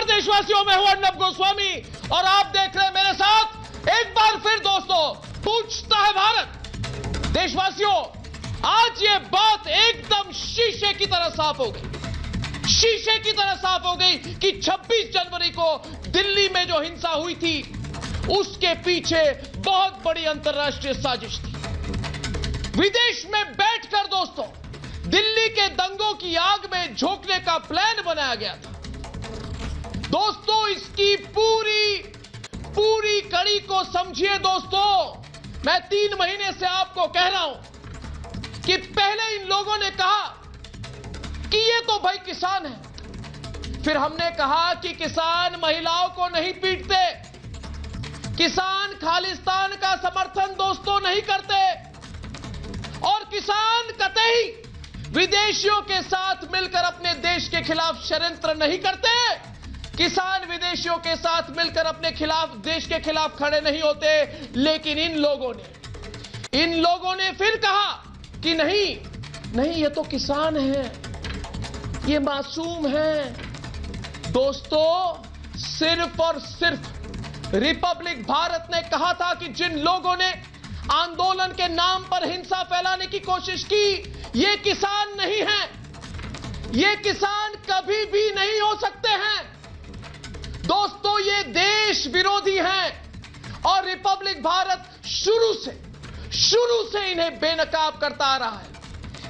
देशवासियों, मैं हूं अर्नब गोस्वामी और आप देख रहे हैं मेरे साथ एक बार फिर दोस्तों पूछता है भारत। देशवासियों, आज ये बात एकदम शीशे की तरह साफ हो गई, शीशे की तरह साफ हो गई कि 26 जनवरी को दिल्ली में जो हिंसा हुई थी उसके पीछे बहुत बड़ी अंतर्राष्ट्रीय साजिश थी। विदेश में बैठकर दोस्तों दिल्ली के दंगों की आग में झोंकने का प्लान बनाया गया था। दोस्तों, इसकी पूरी कड़ी को समझिए दोस्तों। मैं 3 महीने से आपको कह रहा हूं कि पहले इन लोगों ने कहा कि ये तो भाई किसान है, फिर हमने कहा कि किसान महिलाओं को नहीं पीटते, किसान खालिस्तान का समर्थन दोस्तों नहीं करते और किसान कतई विदेशियों के साथ मिलकर अपने देश के खिलाफ षड्यंत्र नहीं करते। किसान विदेशियों के साथ मिलकर अपने देश के खिलाफ खड़े नहीं होते। लेकिन इन लोगों ने फिर कहा कि नहीं ये तो किसान है, ये मासूम है। दोस्तों, सिर्फ और सिर्फ रिपब्लिक भारत ने कहा था कि जिन लोगों ने आंदोलन के नाम पर हिंसा फैलाने की कोशिश की, ये किसान नहीं है, ये किसान कभी भी नहीं हो सकते हैं। दोस्तों, ये देश विरोधी हैं और रिपब्लिक भारत शुरू से इन्हें बेनकाब करता आ रहा है।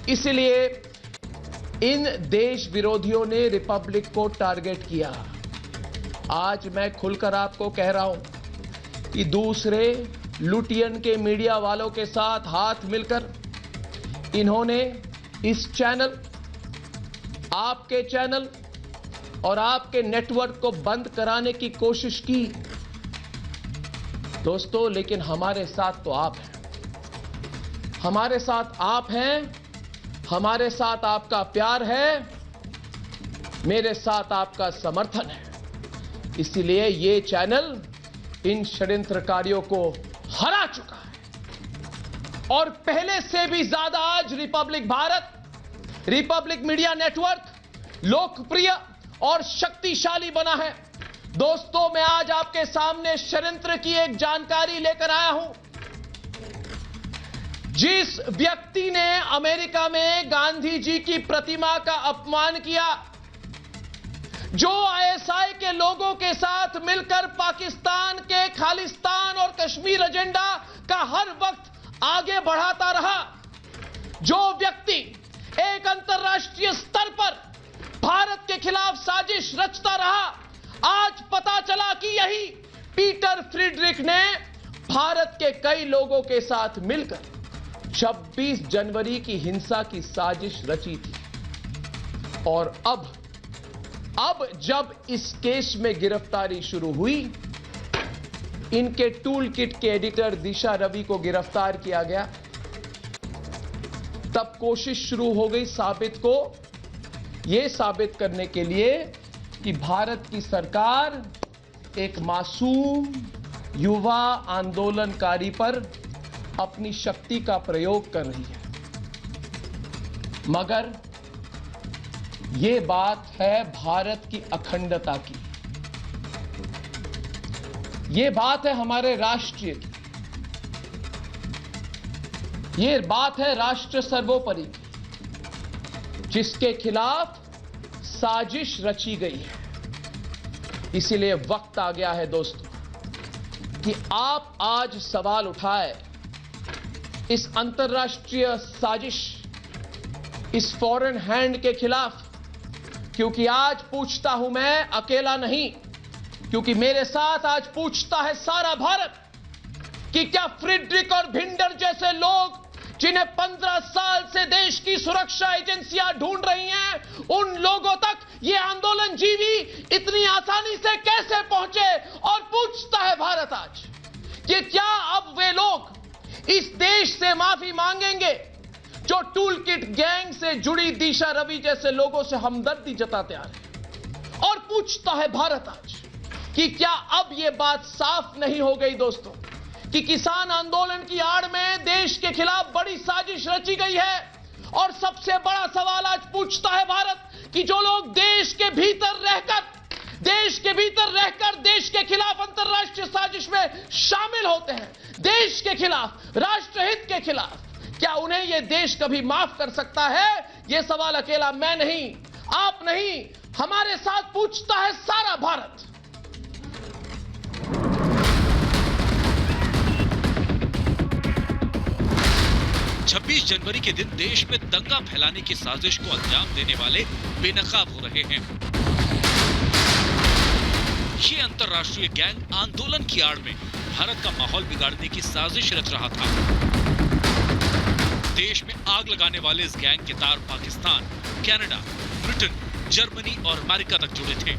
इसलिए इन देश विरोधियों ने रिपब्लिक को टारगेट किया। आज मैं खुलकर आपको कह रहा हूं कि दूसरे लुटियन के मीडिया वालों के साथ हाथ मिलकर इन्होंने इस चैनल, आपके चैनल और आपके नेटवर्क को बंद कराने की कोशिश की दोस्तों। लेकिन हमारे साथ तो आप हैं, हमारे साथ आप हैं, हमारे साथ आपका प्यार है, मेरे साथ आपका समर्थन है। इसलिए ये चैनल इन षड्यंत्रकारियों को हरा चुका है और पहले से भी ज्यादा आज Republic Bharat, Republic media network लोकप्रिय और शक्तिशाली बना है। दोस्तों, मैं आज आपके सामने षड्यंत्र की एक जानकारी लेकर आया हूं। जिस व्यक्ति ने अमेरिका में गांधी जी की प्रतिमा का अपमान किया, जो आईएसआई के लोगों के साथ मिलकर पाकिस्तान के खालिस्तान और कश्मीर एजेंडा का हर वक्त आगे बढ़ाता रहा, जो व्यक्ति एक अंतर्राष्ट्रीय स्तर पर भारत के खिलाफ साजिश रचता रहा, आज पता चला कि यही पीटर फ्रीडरिक ने भारत के कई लोगों के साथ मिलकर 26 जनवरी की हिंसा की साजिश रची थी। और अब जब इस केस में गिरफ्तारी शुरू हुई, इनके टूल किट के एडिटर दिशा रवि को गिरफ्तार किया गया, तब कोशिश शुरू हो गई यह साबित करने के लिए कि भारत की सरकार एक मासूम युवा आंदोलनकारी पर अपनी शक्ति का प्रयोग कर रही है। मगर यह बात है भारत की अखंडता की, यह बात है हमारे राष्ट्रीय की, यह बात है राष्ट्र सर्वोपरि की, जिसके खिलाफ साजिश रची गई है। इसीलिए वक्त आ गया है दोस्तों कि आप आज सवाल उठाए इस अंतर्राष्ट्रीय साजिश, इस फॉरेन हैंड के खिलाफ, क्योंकि आज पूछता हूं मैं अकेला नहीं, क्योंकि मेरे साथ आज पूछता है सारा भारत कि क्या फ्रीडरिक और भिंडर जैसे लोग, जिन्हें 15 साल से देश की सुरक्षा एजेंसियां ढूंढ रही हैं, उन लोगों तक ये आंदोलन जीवी इतनी आसानी से कैसे पहुंचे। और पूछता है भारत आज कि क्या अब वे लोग इस देश से माफी मांगेंगे जो टूल किट गैंग से जुड़ी दिशा रवि जैसे लोगों से हमदर्दी जताते आ रहे हैं। और पूछता है भारत आज कि क्या अब यह बात साफ नहीं हो गई दोस्तों कि किसान आंदोलन की आड़ में देश के खिलाफ बड़ी साजिश रची गई है। और सबसे बड़ा सवाल आज पूछता है भारत कि जो लोग देश के भीतर रहकर देश के भीतर रहकर देश के खिलाफ अंतरराष्ट्रीय साजिश में शामिल होते हैं, देश के खिलाफ, राष्ट्रहित के खिलाफ, क्या उन्हें यह देश कभी माफ कर सकता है? यह सवाल अकेला मैं नहीं, आप नहीं, हमारे साथ पूछता है सारा भारत। छब्बीस जनवरी के दिन देश में दंगा फैलाने की साजिश को अंजाम देने वाले बेनकाब हो रहे हैं। ये अंतरराष्ट्रीय गैंग आंदोलन की आड़ में भारत का माहौल बिगाड़ने की साजिश रच रहा था। देश में आग लगाने वाले इस गैंग के तार पाकिस्तान, कनाडा, ब्रिटेन, जर्मनी और अमेरिका तक जुड़े थे।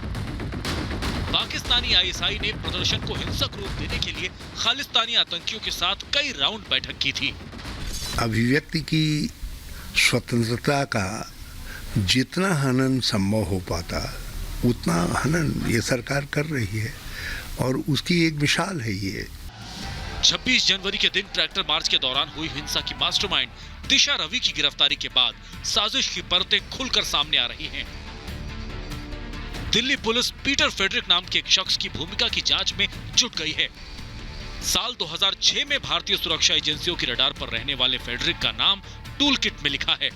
पाकिस्तानी आईएसआई ने प्रदर्शन को हिंसक रूप देने के लिए खालिस्तानी आतंकियों के साथ कई राउंड बैठक की थी। अभिव्यक्ति की स्वतंत्रता का जितना हनन संभव हो पाता उतना हनन ये सरकार कर रही है और उसकी एक मिसाल है ये। 26 जनवरी के दिन ट्रैक्टर मार्च के दौरान हुई हिंसा की मास्टरमाइंड दिशा रवि की गिरफ्तारी के बाद साजिश की परतें खुलकर सामने आ रही हैं। दिल्ली पुलिस पीटर फ्रेडरिक नाम के एक शख्स की भूमिका की जांच में जुट गई है। साल 2006 में भारतीय सुरक्षा एजेंसियों की रडार पर रहने वाले फ्रेडरिक का नाम टूल किट में लिखा है।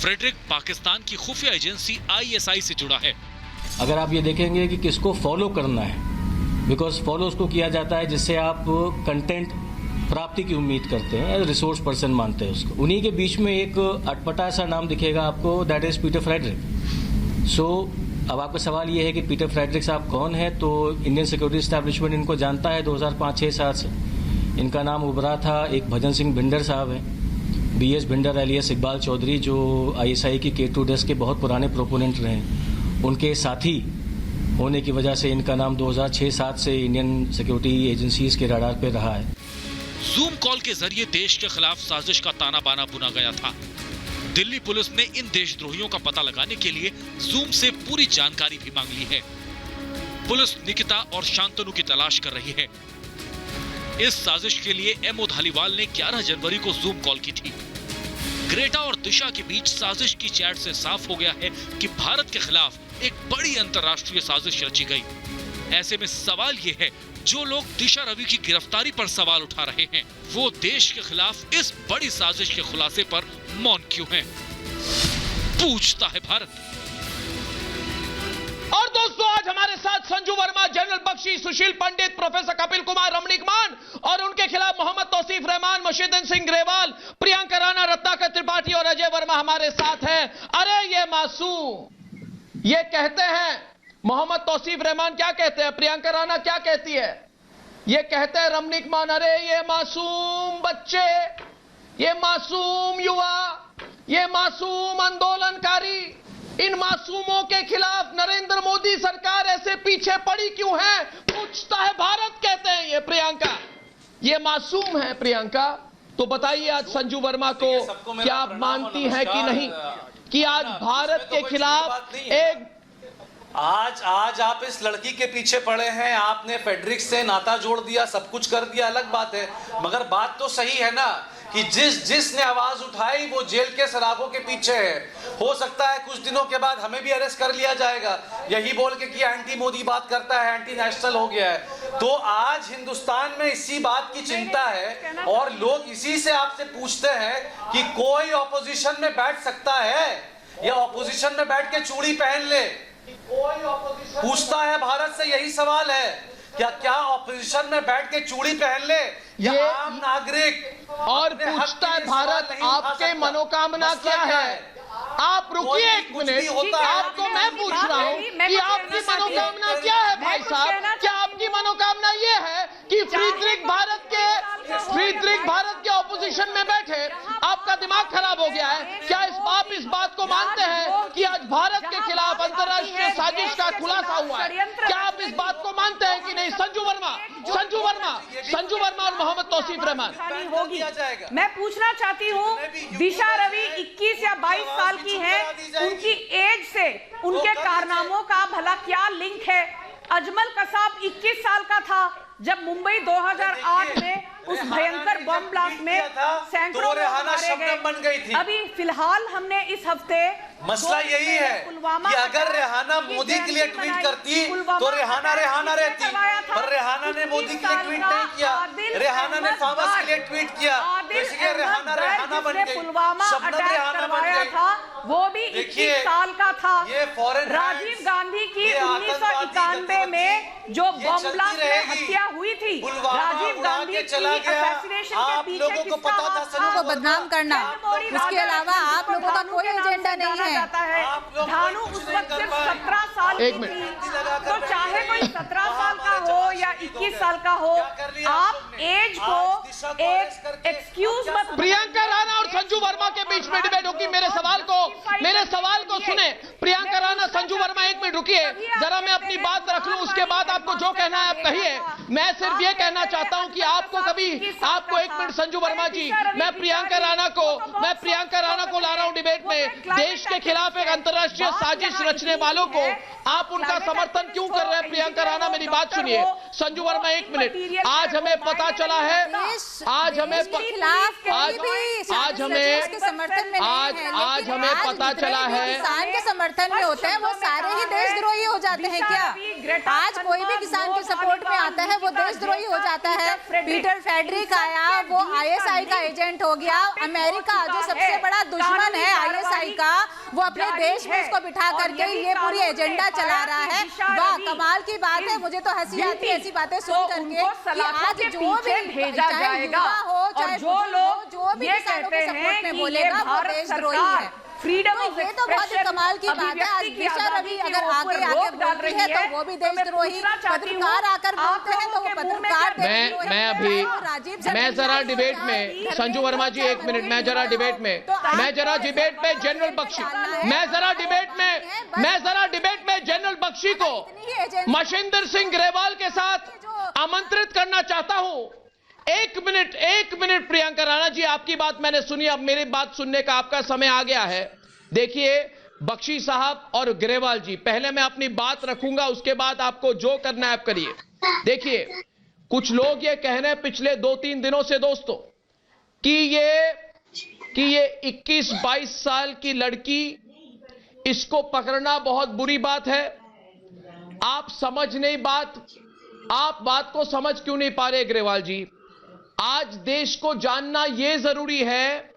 फ्रेडरिक पाकिस्तान की खुफिया एजेंसी आईएसआई से जुड़ा है। अगर आप ये देखेंगे कि किसको फॉलो करना है, बिकॉज फॉलो उसको किया जाता है जिससे आप कंटेंट प्राप्ति की उम्मीद करते हैं, रिसोर्स पर्सन मानते हैं उसको। उन्हीं के बीच में एक अटपटा सा नाम दिखेगा आपको, दैट इज पीटर फ्रेडरिक। सो अब आपका सवाल ये है कि पीटर फ्रेडरिक साहब कौन है? तो इंडियन सिक्योरिटी एस्टैब्लिशमेंट इनको जानता है 2005-6-7 से। इनका नाम उभरा था, एक भजन सिंह भिंडर साहब हैं, बीएस भिंडर एलियस इकबाल चौधरी, जो आईएसआई की K2 डेस्क के बहुत पुराने प्रोपोनेंट रहे। उनके साथी होने की वजह से इनका नाम 2006-7 से इंडियन सिक्योरिटी एजेंसीज के रडार पर रहा है। जूम कॉल के जरिए देश के खिलाफ साजिश का ताना बाना बुना गया था। दिल्ली पुलिस ने इन देशद्रोहियों का पता लगाने के लिए जूम से पूरी जानकारी भी मांग ली है। पुलिस निकिता और शांतनु की तलाश कर रही है। इस साजिश के लिए एमओ धालीवाल ने 11 जनवरी को जूम कॉल की थी। ग्रेटा और दिशा के बीच साजिश की चैट से साफ हो गया है कि भारत के खिलाफ एक बड़ी अंतरराष्ट्रीय साजिश रची गई। ऐसे में सवाल यह है, जो लोग दिशा रवि की गिरफ्तारी पर सवाल उठा रहे हैं, वो देश के खिलाफ इस बड़ी साजिश के खुलासे पर मौन क्यों हैं? पूछता है भारत। और दोस्तों, आज हमारे साथ संजू वर्मा, जनरल बख्शी, सुशील पंडित, प्रोफेसर कपिल कुमार, रमणीक मान और उनके खिलाफ मोहम्मद तौसीफ रहमान, मशीदन सिंह ग्रेवाल, प्रियंका राणा, रत्नाकर त्रिपाठी और अजय वर्मा हमारे साथ हैं। अरे ये मासूम, ये कहते हैं, मोहम्मद तौसीफ रहमान क्या कहते हैं, प्रियंका राणा क्या कहती है, ये कहते हैं रमणीक मान, अरे ये मासूम बच्चे, ये मासूम युवा, ये मासूम आंदोलनकारी, इन मासूमों के खिलाफ नरेंद्र मोदी सरकार ऐसे पीछे पड़ी क्यों है? पूछता है भारत, कहते हैं ये प्रियंका, ये मासूम है प्रियंका। तो बताइए आज संजू वर्मा को, क्या आप मानती हैं कि नहीं कि आज भारत के खिलाफ एक आज आप इस लड़की के पीछे पड़े हैं, आपने फेडरिक से नाता जोड़ दिया, सब कुछ कर दिया, अलग बात है, मगर बात तो सही है ना कि जिसने आवाज उठाई वो जेल के सराखों के पीछे है। हो सकता है कुछ दिनों के बाद हमें भी अरेस्ट कर लिया जाएगा, यही बोल के कि एंटी मोदी बात करता है, एंटी नेशनल हो गया है। तो आज हिंदुस्तान में इसी बात की चिंता है और लोग इसी से आपसे पूछते हैं कि कोई ऑपोजिशन में बैठ सकता है या ऑपोजिशन में बैठ के चूड़ी पहन ले? पूछता है भारत से यही सवाल है, क्या ऑपोजिशन में बैठ के चूड़ी पहन ले या आम नागरिक? और पूछता है भारत, आपके मनोकामना क्या है? आप रुकिए एक मिनट, आपको मैं पूछ रहा हूँ कि आपकी मनोकामना क्या है भाई साहब? क्या आपकी मनोकामना ये है कि फ्रीडरिक भारत के ऑपोजिशन में बैठे? आपका दिमाग खराब हो गया है क्या? आप इस बात को मानते हैं कि आज भारत के खिलाफ अंतरराष्ट्रीय साजिश का खुलासा हुआ है? क्या आप इस बात को मानते हैं कि नहीं? संजू वर्मा और मोहम्मद तौसीफ रहमान होगी। मैं पूछना चाहती हूँ, दिशा रवि 21 या 22 साल की है, उनकी एज से उनके कारनामों का भला क्या लिंक है? अजमल कसाब 21 साल का था जब मुंबई 2008 में उस भयंकर बम ब्लास्ट में सैकड़ों लोग मारे बन गई थी। अभी फिलहाल हमने इस हफ्ते मसला यही है कि अगर रेहाना मोदी के लिए ट्वीट करती तो रेहाना रहती, पर रेहाना ने मोदी के लिए ट्वीट नहीं किया, रेहाना ने फामस के लिए ट्वीट किया, तो इसलिए रेहाना बन गई, शबनम रेहाना बन गई। वो भी 21 साल का था। राजीव गांधी की 1991 में जो बम ब्लास्ट में हत्या हुई थी, राजीव गांधी की असैसिनेशन के पीछे किसका हाथ था? को बदनाम करना, उसके अलावा आप लोगों का कोई एजेंडा नहीं है। धानु उस वक्त सिर्फ 17 साल की थी, तो चाहे कोई 17 साल का हो या 21 साल का हो, आप एज को एक एक्सक्यूज मत। प्रियंका राणा और संजू वर्मा के बीच में डिबेट होगी। मेरे सवाल को सुने। प्रियंका राणा, संजू वर्मा, एक मिनट रुकिए जरा, मैं अपनी बात रख लूं, उसके बाद आपको जो कहना है आप कहिए। मैं सिर्फ ये कहना चाहता हूं कि आपको एक मिनट संजू वर्मा जी, मैं प्रियंका राणा को ला रहा हूं डिबेट में। देश के खिलाफ एक अंतर्राष्ट्रीय साजिश रचने वालों को आप उनका समर्थन क्यों कर रहे हैं? प्रियंका राणा, मेरी बात सुनिए। संजू वर्मा, एक मिनट। आज हमें पता चला है, आज हमें पता चला है, किसान के समर्थन में होते हैं वो सारे ही देशद्रोही हो जाते हैं क्या? आज कोई भी किसान के सपोर्ट में आता है वो देशद्रोही हो जाता है। पीटर फेडरिक आया, वो आईएसआई का एजेंट हो गया। अमेरिका जो सबसे बड़ा दुश्मन है आईएसआई का, वो अपने देश में उसको बिठा करके ये पूरी एजेंडा चला रहा है। वाह, कमाल की बात है। मुझे तो हंसी आती है ऐसी बातें सुन करके। आज जो भी भेजा जाएगा हो, चाहे जो लोग जो भी किसानों के सपोर्ट में बोलेगा वो देशद्रोही है। फ्रीडम तो ये तो बहुत कमाल की बात है। आज दिशा रवि अगर आगे बोलती है तो वो भी देशद्रोही, पत्रकार आकर बोलते हैं तो वो पत्रकार देशद्रोही। मैं जरा डिबेट में, संजू वर्मा जी एक मिनट, मैं जरा डिबेट में जनरल बख्शी को मशिंदर सिंह ग्रेवाल के साथ आमंत्रित करना चाहता हूं। एक मिनट प्रियंका राणा जी, आपकी बात मैंने सुनी, अब मेरी बात सुनने का आपका समय आ गया है। देखिए बख्शी साहब और ग्रेवाल जी, पहले मैं अपनी बात रखूंगा, उसके बाद आपको जो करना है आप करिए। देखिए कुछ लोग ये कह रहे हैं पिछले 2-3 दिनों से दोस्तों कि ये 21-22 साल की लड़की, इसको पकड़ना बहुत बुरी बात है। आप समझ नहीं आप बात को समझ क्यों नहीं पा रहे ग्रेवाल जी? आज देश को जानना यह जरूरी है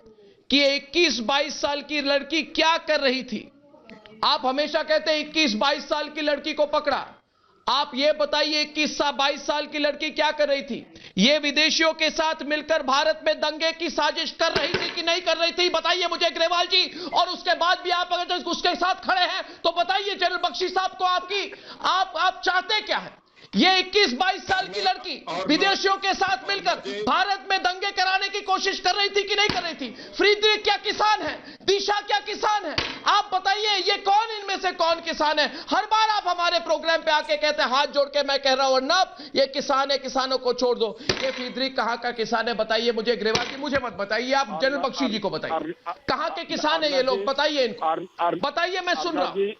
कि 21-22 साल की लड़की क्या कर रही थी। आप हमेशा कहते हैं 21-22 साल की लड़की को पकड़ा, आप ये बताइए 21-22 साल की लड़की क्या कर रही थी? ये विदेशियों के साथ मिलकर भारत में दंगे की साजिश कर रही थी कि नहीं कर रही थी? बताइए मुझे ग्रेवाल जी। और उसके बाद भी आप अगर उसके साथ खड़े हैं तो बताइए जनरल बख्शी साहब को आप चाहते क्या है? ये 21-22 साल की लड़की विदेशियों के साथ मिलकर भारत में दंगे कराने की कोशिश कर रही थी कि नहीं कर रही थी? फ्रीडरिक क्या किसान है? दिशा क्या किसान है? आप बताइए ये कौन इनमें से कौन किसान है? हर बार आप हमारे प्रोग्राम पे आके कहते हैं, हाथ जोड़ के मैं कह रहा हूं अर्नब ये किसान है, किसानों को छोड़ दो। ये फ्रीडरिक कहां का किसान है? बताइए मुझे ग्रेवाल जी, मुझे मत बताइए, आप जनरल बख्शी जी को बताइए कहां के किसान है ये लोग, बताइए इनको, बताइए, मैं सुन रहा हूं।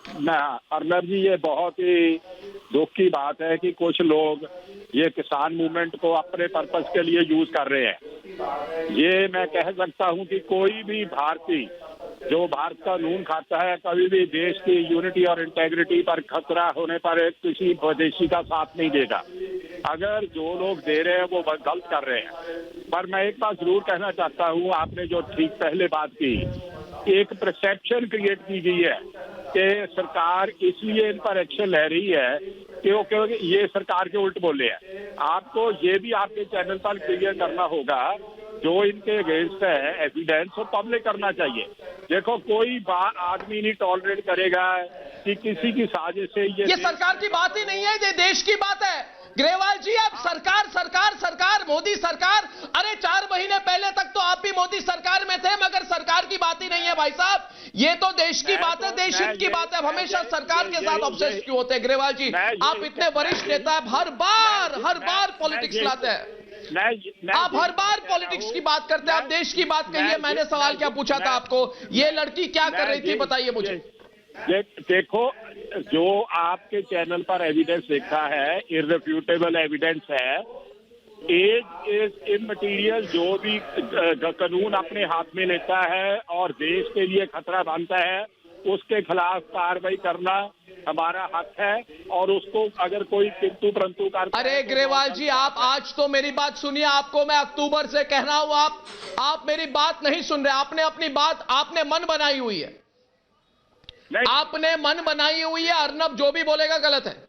अर्नब जी, ये बहुत ही दुख की बात है कि कुछ लोग ये किसान मूवमेंट को अपने पर्पस के लिए यूज कर रहे हैं। ये मैं कह सकता हूं कि कोई भी भारतीय जो भारत का नून खाता है कभी भी देश की यूनिटी और इंटेग्रिटी पर खतरा होने पर किसी विदेशी का साथ नहीं देगा। अगर जो लोग दे रहे हैं वो गलत कर रहे हैं। पर मैं एक बात जरूर कहना चाहता हूं, आपने जो ठीक पहले बात की, एक परसेप्शन क्रिएट की गई है कि सरकार इसलिए इन पर एक्शन ले रही है क्योंकि ये सरकार के उल्ट बोले हैं। आपको ये भी आपके चैनल पर क्लियर करना होगा, जो इनके अगेंस्ट है एविडेंस वो पब्लिक करना चाहिए। देखो कोई आदमी नहीं टॉलरेट करेगा कि किसी की साजिश से ये सरकार की बात ही नहीं है, ये देश की बात है। ग्रेवाल जी, आप सरकार मोदी सरकार, अरे 4 महीने पहले तक तो आप भी मोदी सरकार में थे, मगर सरकार की बात ही नहीं है भाई साहब। ये तो देश की बात है, देश हित की बात है। हमेशा सरकार के साथ ऑब्सेस्ड क्यों होते हैं ग्रेवाल जी? आप इतने वरिष्ठ नेता हैं, हर बार पॉलिटिक्स लाते हैं, आप हर बार पॉलिटिक्स की बात करते हैं। आप देश की बात कहिए। मैंने सवाल क्या पूछा था आपको? ये लड़की क्या कर रही थी बताइए मुझे। देखो जो आपके चैनल पर एविडेंस देखा है, इररिफ्यूटेबल एविडेंस है। Age is immaterial. जो भी कानून अपने हाथ में लेता है और देश के लिए खतरा बनता है, उसके खिलाफ कार्रवाई करना हमारा हक है। और उसको अगर कोई किंतु परंतु करता अरे ग्रेवाल जी, आप आज तो मेरी बात सुनिए। आपको मैं अक्टूबर से कह रहा हूं, आप मेरी बात नहीं सुन रहे। आपने अपनी बात, आपने मन बनाई हुई है, आपने मन बनाई हुई है। अर्नब जो भी बोलेगा गलत है।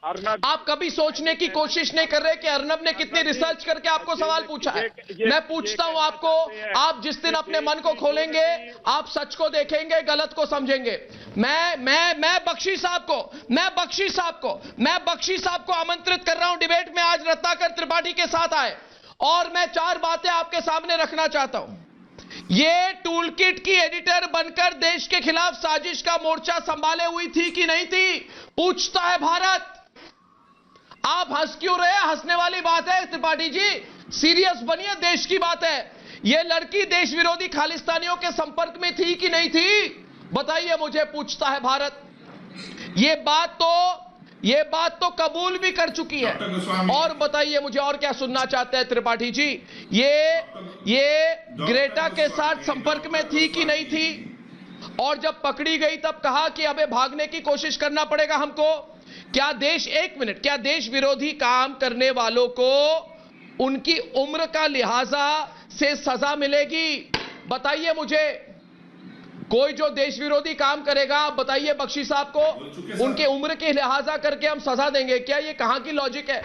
अर्नब, आप कभी सोचने की कोशिश नहीं कर रहे कि अर्नब ने कितनी रिसर्च करके आपको सवाल पूछा है। मैं पूछता हूं आपको, आप जिस दिन अपने मन को खोलेंगे, आप सच को देखेंगे, गलत को समझेंगे। मैं बख्शी साहब को आमंत्रित कर रहा हूं डिबेट में। आज रत्नाकर त्रिपाठी के साथ आए और मैं 4 बातें आपके सामने रखना चाहता हूं। ये टूल किट की एडिटर बनकर देश के खिलाफ साजिश का मोर्चा संभाले हुई थी कि नहीं थी, पूछता है भारत। आप हंस क्यों रहे? हंसने वाली बात है त्रिपाठी जी, सीरियस बनिए, देश की बात है। ये लड़की देश विरोधी खालिस्तानियों के संपर्क में थी कि नहीं थी, बताइए मुझे, पूछता है भारत। ये बात तो कबूल भी कर चुकी है। और बताइए मुझे, और क्या सुनना चाहते हैं त्रिपाठी जी? ये ग्रेटा के साथ संपर्क में थी कि नहीं थी? और जब पकड़ी गई तब कहा कि अबे भागने की कोशिश करना पड़ेगा हमको। क्या देश विरोधी काम करने वालों को उनकी उम्र का लिहाजा से सजा मिलेगी? बताइए मुझे। कोई जो देश विरोधी काम करेगा, बताइए बख्शी साहब को, उनके उम्र के लिहाजा करके हम सजा देंगे क्या? ये कहां की लॉजिक है?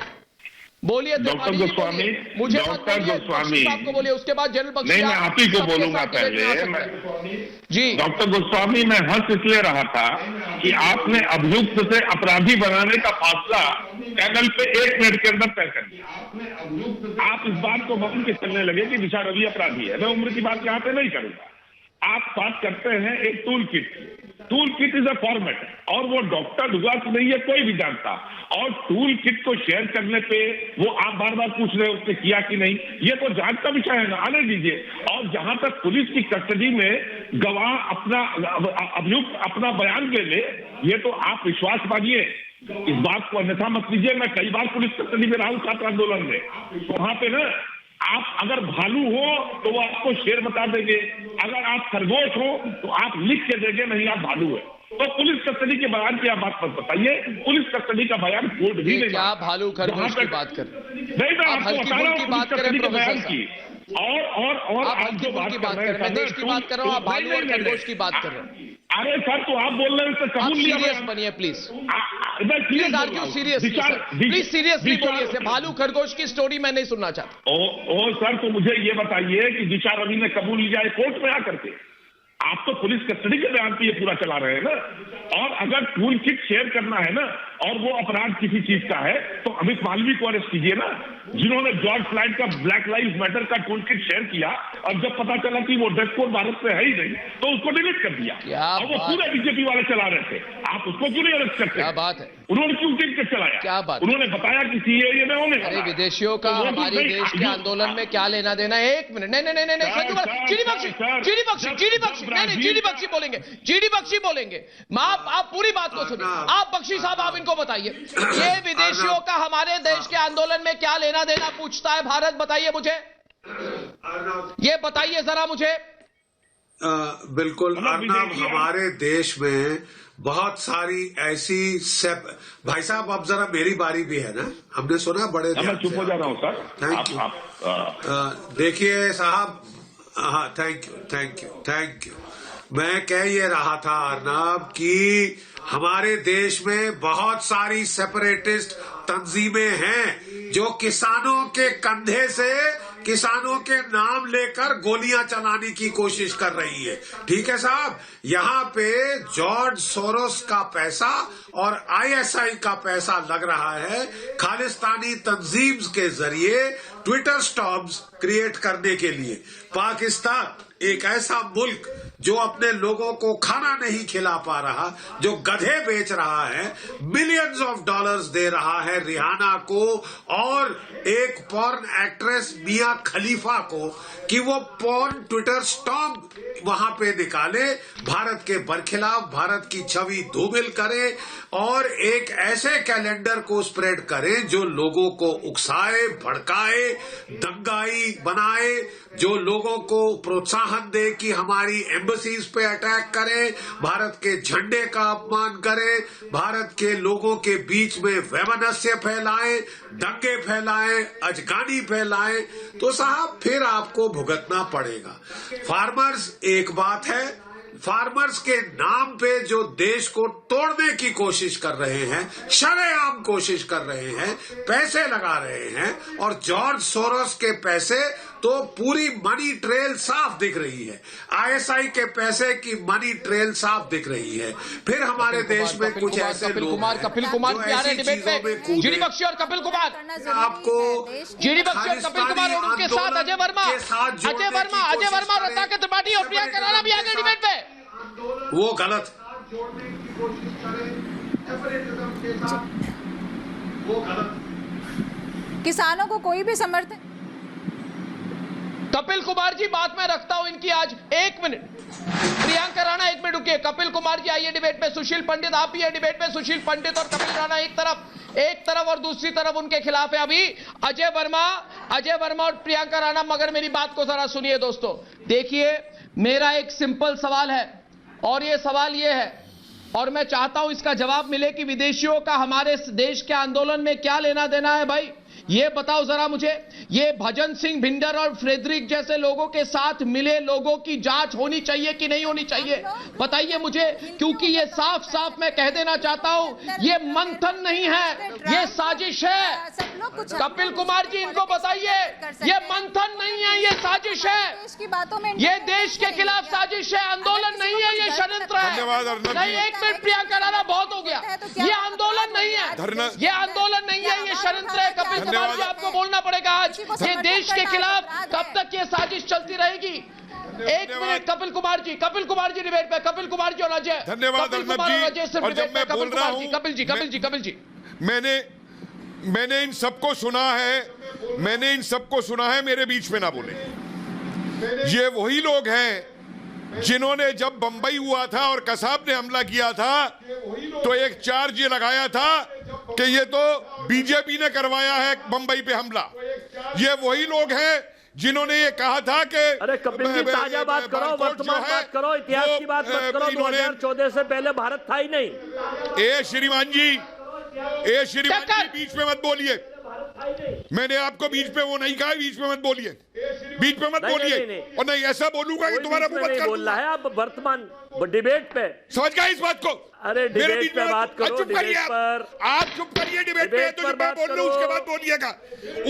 बोलिए डॉक्टर गोस्वामी, मुझे डॉक्टर गोस्वामी साहब को बोलिए, उसके बाद जनरल बख्शी। नहीं, मैं आप ही को बोलूंगा पहले। जी डॉक्टर गोस्वामी, मैं हंस इसलिए रहा था कि आपने अभियुक्त से अपराधी बनाने का फासला पैनल पे 1 मिनट के अंदर तय कर दिया। आप इस बात को मान के चलने लगे कि दिशा रवि अपराधी है। मैं उम्र की बात यहाँ पे नहीं करूंगा। आप बात करते हैं एक tool kit is a format, और वो डॉक्टर हुआ कि नहीं, ये कोई भी जानता। और टूल किट को शेयर करने पे वो आप बार बार पूछ रहे हो उसने किया कि नहीं, ये तो जांच का विषय है ना, आने दीजिए। और जहां तक पुलिस की कस्टडी में गवाह अभियुक्त अपना बयान दे ले, ये तो आप विश्वास मानिए, इस बात को अन्यथा मत लीजिए। मैं कई बार पुलिस कस्टडी में रहा हूं छात्र आंदोलन में, वहां पे ना आप अगर भालू हो तो वो आपको शेर बता देंगे, अगर आप खरगोश हो तो आप लिख के देंगे नहीं आप भालू है। तो पुलिस कस्टडी के बयान की आप बात मत बताइए। पुलिस कस्टडी का बयान कोर्ट भी नहीं। क्या भालू खरगोश की बात कर? नहीं, मैं आपको बता रहा हूँ पुलिस कस्टडी के बयान की। और आप जो बात कर रहे हैं, मैं देश की बात कर रहा हूँ, आप भालू और खरगोश की बात कर रहे हैं। अरे सर, तो आप बोल रहे हैं तो कबूल लिया। सीरियस बनिए प्लीज, सीरियस प्लीज सीरियसली बोलिए। से भालू खरगोश की स्टोरी मैं नहीं सुनना चाहता। ओ सर, तो मुझे ये बताइए कि दिशा रवि ने कबूल लिया है कोर्ट में आकर के? आप तो पुलिस कस्टडी के बयान पे ये पूरा चला रहे हैं ना। और अगर टूल किट शेयर करना है ना, और वो अपराध किसी चीज का है, तो अमित मालवीय को अरेस्ट कीजिए ना, जिन्होंने जॉर्ज फ्लॉयड का ब्लैक लाइव्स मैटर का टूल किट शेयर किया, और जब पता चला कि वो ड्रेस कोड भारत में है ही नहीं, तो उसको डिलीट कर दिया। और वो पूरे बीजेपी वाले चला रहे थे, आप उसको क्यों नहीं अरेस्ट करते? क्या बात है, उन्होंने क्यों टिकट चलाया? क्या बात? उन्होंने बताया कि सीएए में होने वाला है। विदेशियों का हमारे देश के आंदोलन में क्या लेना देना? 1 मिनट, नहीं, जीडी बख्शी बोलेंगे। आप पूरी बात को सुनिए। आप बख्शी साहब, आप इनको बताइए, ये विदेशियों का हमारे देश के आंदोलन में क्या लेना देना, पूछता है भारत। बताइए मुझे, ये बताइए जरा मुझे। बिल्कुल अर्नब, हमारे देश में बहुत सारी ऐसी भाई साहब, अब जरा मेरी बारी भी है ना, हमने सुना बड़े मैं चुप हो जा रहा हूँ सर। Thank you. देखिए साहब, हाँ, थैंक यू। मैं कह ये रहा था अर्नब कि हमारे देश में बहुत सारी सेपरेटिस्ट तंजीमें हैं जो किसानों के कंधे से किसानों के नाम लेकर गोलियां चलाने की कोशिश कर रही है। ठीक है साहब, यहाँ पे जॉर्ज सोरोस का पैसा और आईएसआई का पैसा लग रहा है खालिस्तानी तंजीम्स के जरिए ट्विटर स्टॉर्म्स क्रिएट करने के लिए। पाकिस्तान एक ऐसा मुल्क जो अपने लोगों को खाना नहीं खिला पा रहा, जो गधे बेच रहा है, मिलियंस ऑफ डॉलर्स दे रहा है रिहाना को और एक पॉर्न एक्ट्रेस मिया खलीफा को कि वो पॉर्न ट्विटर स्टॉर्म वहां पे निकाले, भारत के बरखिलाफ भारत की छवि धूमिल करे और एक ऐसे कैलेंडर को स्प्रेड करें जो लोगों को उकसाए, भड़काए, दंगाई बनाए, जो लोगों को प्रोत्साहन दे कि हमारी एम्बसीज पे अटैक करे, भारत के झंडे का अपमान करे, भारत के लोगों के बीच में वैमनस्य फैलाए, दंगे फैलाए, अजगानी फैलाए, तो साहब फिर आपको भुगतना पड़ेगा। फार्मर्स एक बात है, फार्मर्स के नाम पे जो देश को तोड़ने की कोशिश कर रहे हैं, शरेआम कोशिश कर रहे हैं, पैसे लगा रहे हैं और जॉर्ज सोरोस के पैसे तो पूरी मनी ट्रेल साफ दिख रही है, आईएसआई के पैसे की मनी ट्रेल साफ दिख रही है। फिर हमारे देश में कुछ ऐसे लोग हैं कपिल कुमार भी आ रहे हैं डिबेट में, जीडी बख्शी और कपिल कुमार, आपको जीडी बख्शी और कपिल कुमार और उनके साथ अजय वर्मा रत्नाकर त्रिपाठी और प्रियंका राणा भी आ गए डिबेट में। वो गलत, किसानों को कोई भी समर्थन। कपिल कुमार जी बात मैं रखता हूं इनकी आज 1 मिनट, प्रियंका राणा 1 मिनट रुकिए, कपिल कुमार जी आइए डिबेट में, सुशील पंडित आप ही है डिबेट में, सुशील पंडित और कपिल राणा एक तरफ और दूसरी तरफ उनके खिलाफ है अभी अजय वर्मा और प्रियंका राणा। मगर मेरी बात को जरा सुनिए दोस्तों, देखिए मेरा एक सिंपल सवाल है और ये सवाल ये है और मैं चाहता हूं इसका जवाब मिले कि विदेशियों का हमारे देश के आंदोलन में क्या लेना देना है भाई, ये बताओ जरा मुझे। ये भजन सिंह भिंडर और फ्रेडरिक जैसे लोगों के साथ मिले लोगों की जांच होनी चाहिए कि नहीं होनी चाहिए, बताइए मुझे, क्योंकि ये साफ साफ मैं कह देना चाहता हूं, ये मंथन नहीं है, ये साजिश है। कपिल कुमार जी इनको बताइए, ये मंथन नहीं है, ये साजिश है, ये देश के खिलाफ साजिश है, आंदोलन नहीं है, ये षड्यंत्र है। नहीं, 1 मिनट प्रियंका राणा, बहुत हो गया, ये आंदोलन नहीं है, ये आंदोलन नहीं है, ये षड्यंत्र है। कपिल कुमार जी आपको बोलना पड़ेगा आज, ये देश के खिलाफ कब तक ये साजिश चलती रहेगी। 1 मिनट कपिल कुमार जी डिबेट पे, कपिल कुमार जी और अजय, धन्यवाद अर्नब जी। और जब मैं बोल रहा हूं, कपिल जी मैंने इन सबको सुना है, मेरे बीच में ना बोले। ये वही लोग हैं जिन्होंने जब बंबई हुआ था और कसाब ने हमला किया था तो एक चार्ज ये लगाया था कि ये तो बीजेपी ने करवाया है बंबई पे हमला। ये वही लोग हैं जिन्होंने ये कहा था कि अरे कपिल जी ताजा बात करो, वर्तमान बात करो, इतिहास की बात मत करो। 2014 से पहले भारत था ही नहीं। ए श्रीमान जी बीच में मत बोलिए, मैंने आपको बीच पे वो नहीं कहा, बीच में मत बोलिए, बीच में मत बोलिए। और नहीं ऐसा बोलूंगा कि तुम्हारा मुंह बंद कर बोल रहा है। आप वर्तमान डिबेट पे समझ गए इस बात को। अरे डिबेट पे बात करो, डिबेट पर आप चुप करिए, डिबेट पे तो मैं बोल रहा हूं,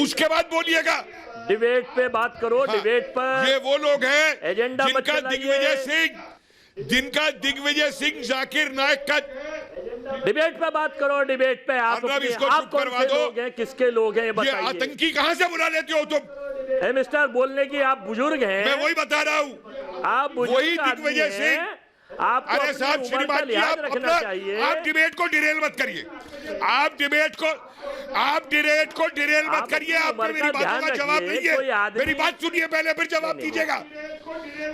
उसके बाद बोलिएगा, डिबेट पे बात करो, डिबेट पर। ये वो लोग हैं एजेंडा जिनका दिग्विजय सिंह जाकिर नायक का डिबेट पे बात करो, डिबेट पे। आप कौन से लोग हैं, किसके लोग हैं ये बताइए। आतंकी कहां से बुला लेते हो तुम? मिस्टर बोलने की आप बुजुर्ग हैं, मैं वही बता रहा हूं, आप वही दिग्विजय सिंह। आपको अरे साहब श्रीमान जी, आप डिबेट को डिरेल मत करिए, आप डिबेट को डिरेल मत करिए। आपको मेरी बातों का जवाब नहीं है, मेरी बात सुनिए पहले फिर जवाब दीजिएगा।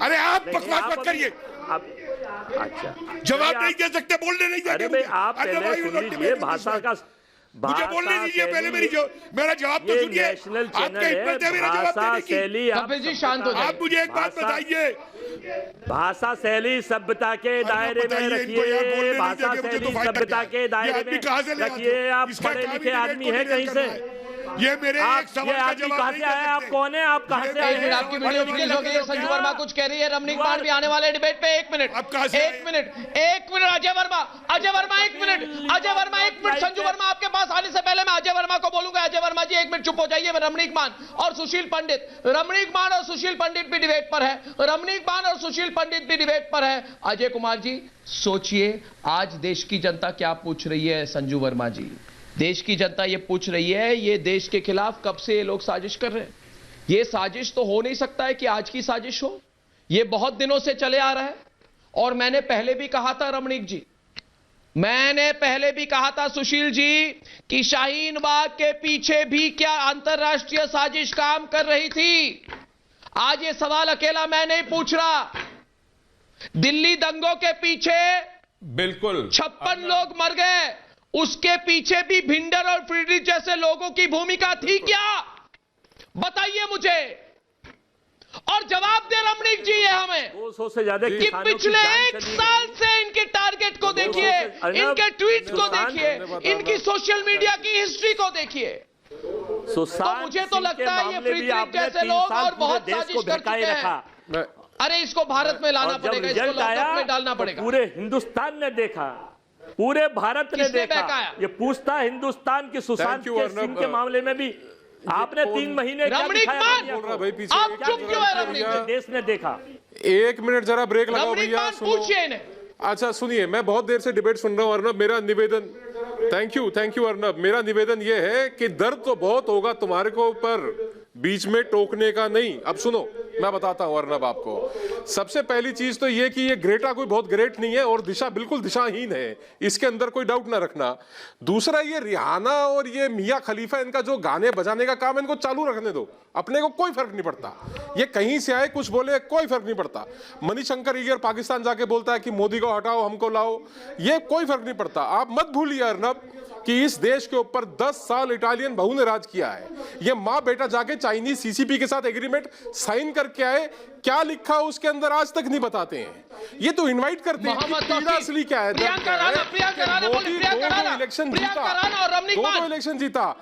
अरे आप बकवास मत करिए, अच्छा जवाब नहीं दे सकते, बोलने नहीं देंगे। आप पहले सुन लीजिए, भाषा का मुझे बोलने दीजिए पहले, मेरा जवाब तो सुनिए। आपके हिम्मत है मेरा जवाब देने की? कपिल जी शांत हो जाइए। आप मुझे एक बात बताइए, भाषा शैली सभ्यता के दायरे में रखिए, भाषा शैली सभ्यता के दायरे में रखिए। आप पढ़े लिखे आदमी हैं कहीं से? ये मेरे एक सवाल का जवाब कहां से आए, आप कौन है, आप कहां से आए हैं? आपकी वीडियो रिलीज हो गई है, संजू वर्मा कुछ कह रही है, रमनीक मान भी आने वाले डिबेट पे। 1 मिनट अजय वर्मा 1 मिनट संजू वर्मा आपके पास आने से पहले मैं अजय वर्मा को बोलूंगा। अजय वर्मा जी 1 मिनट चुप हो जाइए। रमनीक मान और सुशील पंडित भी डिबेट पर है। अजय कुमार जी सोचिए, आज देश की जनता क्या पूछ रही है? संजू वर्मा जी, देश की जनता ये पूछ रही है, ये देश के खिलाफ कब से ये लोग साजिश कर रहे हैं? ये साजिश तो हो नहीं सकता है कि आज की साजिश हो, ये बहुत दिनों से चले आ रहा है और मैंने पहले भी कहा था रमणीक जी, मैंने पहले भी कहा था सुशील जी कि शाहीन बाग के पीछे भी क्या अंतरराष्ट्रीय साजिश काम कर रही थी। आज ये सवाल अकेला मैं नहीं पूछ रहा, दिल्ली दंगों के पीछे बिल्कुल 56 लोग मर गए, उसके पीछे भी भिंडर और फ्रीडरिच जैसे लोगों की भूमिका थी क्या? बताइए मुझे और जवाब दे रमणीक जी ये हमें 200 से ज्यादा कि पिछले 1 साल से इनके टारगेट को देखिए, इनके ट्वीट्स को देखिए, इनकी सोशल मीडिया की हिस्ट्री को देखिए। तो मुझे तो लगता है ये फ्रीडरिच जैसे लोग और बहुत साजिश कर चुके हैं। अरे इसको भारत में लाना पड़ेगा, इसको लॉकअप में डालना पड़ेगा। पूरे हिंदुस्तान ने देखा, पूरे भारत ने देखा। ये पूछता हिंदुस्तान की सुशांत सिंह के मामले में भी आपने 3 महीने रमणीक मान आप चुप क्यों है? रमणीक देश ने देखा। 1 मिनट जरा ब्रेक लगाओ भैया, पूछिए इन्हें। अच्छा सुनिए, मैं बहुत देर से डिबेट सुन रहा हूं अर्नब, मेरा निवेदन, थैंक यू अर्नब, मेरा निवेदन यह है कि दर्द तो बहुत होगा तुम्हारे को, पर बीच में टोकने का नहीं। अब सुनो, मैं बताता हूं अर्नब आपको। सबसे पहली चीज तो ये कि ये ग्रेटा कोई बहुत ग्रेट नहीं है और दिशा बिल्कुल दिशाहीन है, इसके अंदर कोई डाउट ना रखना। दूसरा, ये रिहाना और ये मियां खलीफा, इनका जो गाने बजाने का काम है, इनको चालू रखने दो, अपने को कोई फर्क नहीं पड़ता। ये कहीं से आए कुछ बोले, कोई फर्क नहीं पड़ता। मणिशंकर अय्यर पाकिस्तान जाके बोलता है कि मोदी को हटाओ हमको लाओ, ये कोई फर्क नहीं पड़ता। आप मत भूलिए अर्नब कि इस देश के ऊपर 10 साल इटालियन बहू ने राज किया है। ये माँ बेटा जाके चाइनीज सीसीपी के साथ एग्रीमेंट साइन करके आए, क्या लिखा उसके अंदर आज तक नहीं बताते हैं। ये तो इनवाइट करते हैं कि पीड़ा असली क्या है। मोदी 2 इलेक्शन जीता,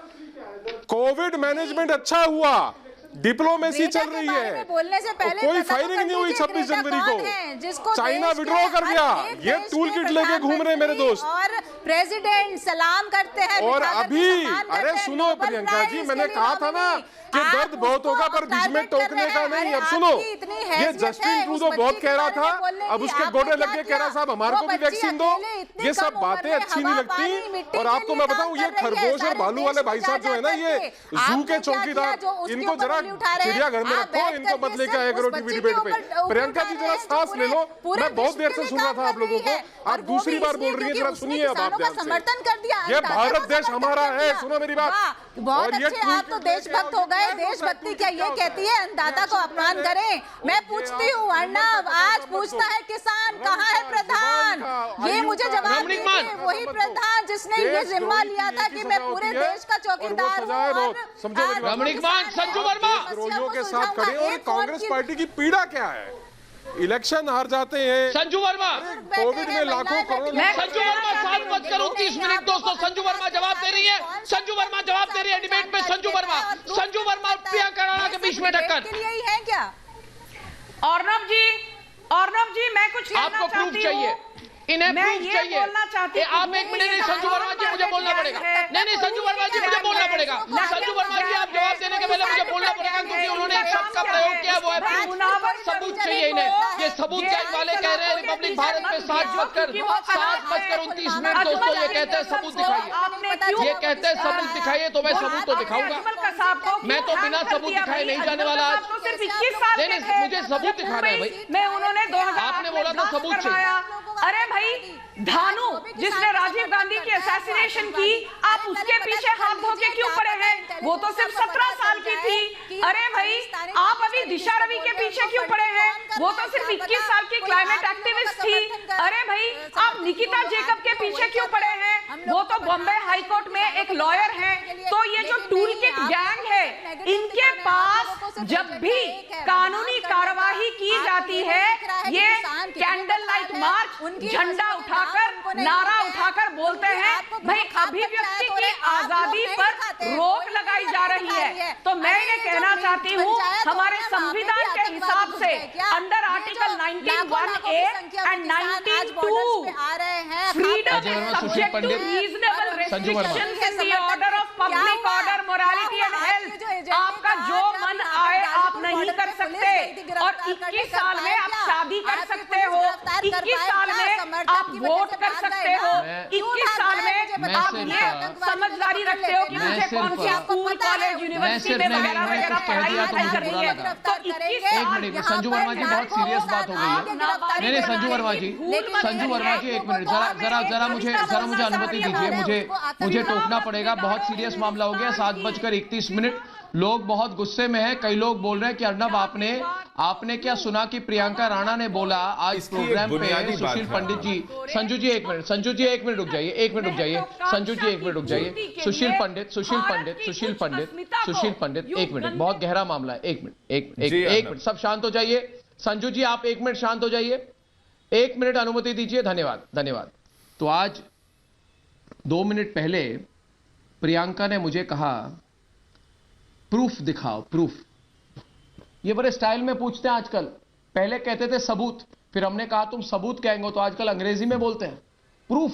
कोविड मैनेजमेंट अच्छा हुआ, डिप्लोमेसी चल रही है, बोलने से पहले कोई फायरिंग नहीं हुई 26 जनवरी को, चाइना विड्रॉ कर गया, ये टूल किट लेके घूम रहे मेरे दोस्त। और प्रेसिडेंट सलाम करते हैं और अभी, अरे सुनो प्रियंका जी, मैंने कहा था ना कि दर्द बहुत होगा पर बीच में टोकने का नहीं। अब सुनो, ये जस्टिन ट्रूडो बहुत कह रहा था, अब उसके गोडे लग के कह रहा साहब हमारे को भी वैक्सीन दो। ये सब बातें अच्छी नहीं लगती। और आपको मैं बताऊं, ये खरगोश और भालू वाले भाई साहब जो है ना, ये जू के चौकीदार, इनको जरा चिड़ियाघर में रखो, इनको मत लेके आया करो टीवी डिबेट पे। प्रियंका जी जरा सांस ले लो, मैं बहुत देर से सुन रहा था आप लोगों को, आप दूसरी बार बोल रही है, जरा सुनिए अब आप ध्यान से। ये भारत देश हमारा है, सुनो मेरी बात। बहुत अच्छे, आप तो देशभक्त हो गए। देशभक्ति क्या ये कहती है अन्नदाता को अपमान करें? मैं पूछती हूँ अर्नब, आज पूछता है किसान कहाँ है प्रधान? ये मुझे जवाब दीजिए, वही प्रधान जिसने ये जिम्मा लिया था कि मैं पूरे देश का चौकीदार हूँ। रमणीक मान, संजू वर्मा विद्रोहियों के साथ खड़े और कांग्रेस पार्टी की पीड़ा क्या है? इलेक्शन हार जाते हैं संजू वर्मा, कोविड में लाखों करोड़। संजू वर्मा 7:29 मिनट दोस्तों, संजू वर्मा जवाब दे रही है, संजू वर्मा जवाब दे रही है डिबेट में। संजू वर्मा और प्रियंका राणा के बीच में टक्कर यही है क्या? अर्नब जी मैं कुछ आपको प्रूफ चाहिए, इन्हें प्रूफ चाहिए। आप 1 मिनट नहीं, संजू वर्मा जी मुझे बोलना पड़ेगा। नहीं संजू वर्मा जी मुझे बोलना पड़ेगा। संजू वर्मा जी आप जवाब देने के पहले मुझे बोलना पड़ेगा, क्योंकि उन्होंने एक शब्द का प्रयोग किया, वो है सबूत चाहिए इन्हें। ये सबूत वाले कह रहे हैं रिपब्लिक भारत में 7:29 मिनट दोस्तों, ये कहते हैं सबूत दिखाइए, ये कहते हैं सबूत दिखाइए, तो मैं सबूत तो दिखाऊंगा। मैं तो बिना सबूत दिखाए नहीं जाने वाला आज। नहीं मुझे सबूत दिखाना है भाई। मैं उन्होंने 2008 आपने बोला था सबूत चाहिए। अरे भाई, धानु जिसने राजीव गांधी की असैसिनेशन की, आप उसके पीछे हाथ धो के क्यों पड़े हैं? वो तो सिर्फ 17 साल की थी। अरे भाई, आप अभी दिशा रवि के पीछे क्यों पड़े हैं? वो तो सिर्फ 21 साल की क्लाइमेट एक्टिविस्ट थी। अरे भाई, आप निकिता जेकब के पीछे क्यों पड़े हैं? वो तो बॉम्बे हाई कोर्ट में एक लॉयर हैं। तो ये जो टूल किट गैंग है, इनके पास जब भी कानूनी कार्यवाही की जाती है, ये कैंडल लाइट मार्च, झंडा उठाकर, नारा उठाकर बोलते हैं भाई अभिव्यक्ति की आजादी पर रोक लगाई जा रही है। तो मैं ये कहना चाहती हूँ, हमारे संविधान के हिसाब से under article 91A and 92 freedom is subject to reasonable restrictions in the order of public order, morality and health. आपका जो मन आए आप नहीं कर सकते। और 21 साल में आप शादी कर सकते हो, 21 साल में आप वोट कर सकते हो, 21 साल में आप ये समझदारी रखते हो कि मुझे कौन सी स्कूल कॉलेज यूनिवर्सिटी में वगैरह वगैरह पढ़ाई नहीं करनी है। तो एक मिनट, संजू वर्मा जी, बहुत सीरियस बात हो गई है। नहीं, संजू वर्मा जी, एक मिनट, जरा मुझे अनुमति दीजिए, मुझे टोकना पड़ेगा। बहुत सीरियस मामला हो गया। 7:31। लोग बहुत गुस्से में हैं। कई लोग बोल रहे हैं कि अर्नब, आपने क्या सुना कि प्रियंका राणा ने बोला आज प्रोग्राम पे सुशील पंडित जी। संजू जी एक मिनट रुक जाइए, संजू जी एक मिनट रुक जाइए। सुशील पंडित एक मिनट, बहुत गहरा मामला है। एक मिनट, सब शांत हो जाइए। संजू जी आप 1 मिनट शांत हो जाइए, 1 मिनट अनुमति दीजिए। धन्यवाद। तो आज 2 मिनट पहले प्रियंका ने मुझे कहा प्रूफ दिखाओ, प्रूफ। ये बड़े स्टाइल में पूछते हैं आजकल। पहले कहते थे सबूत, फिर हमने कहा तुम सबूत कहेंगे, तो आजकल अंग्रेजी में बोलते हैं proof.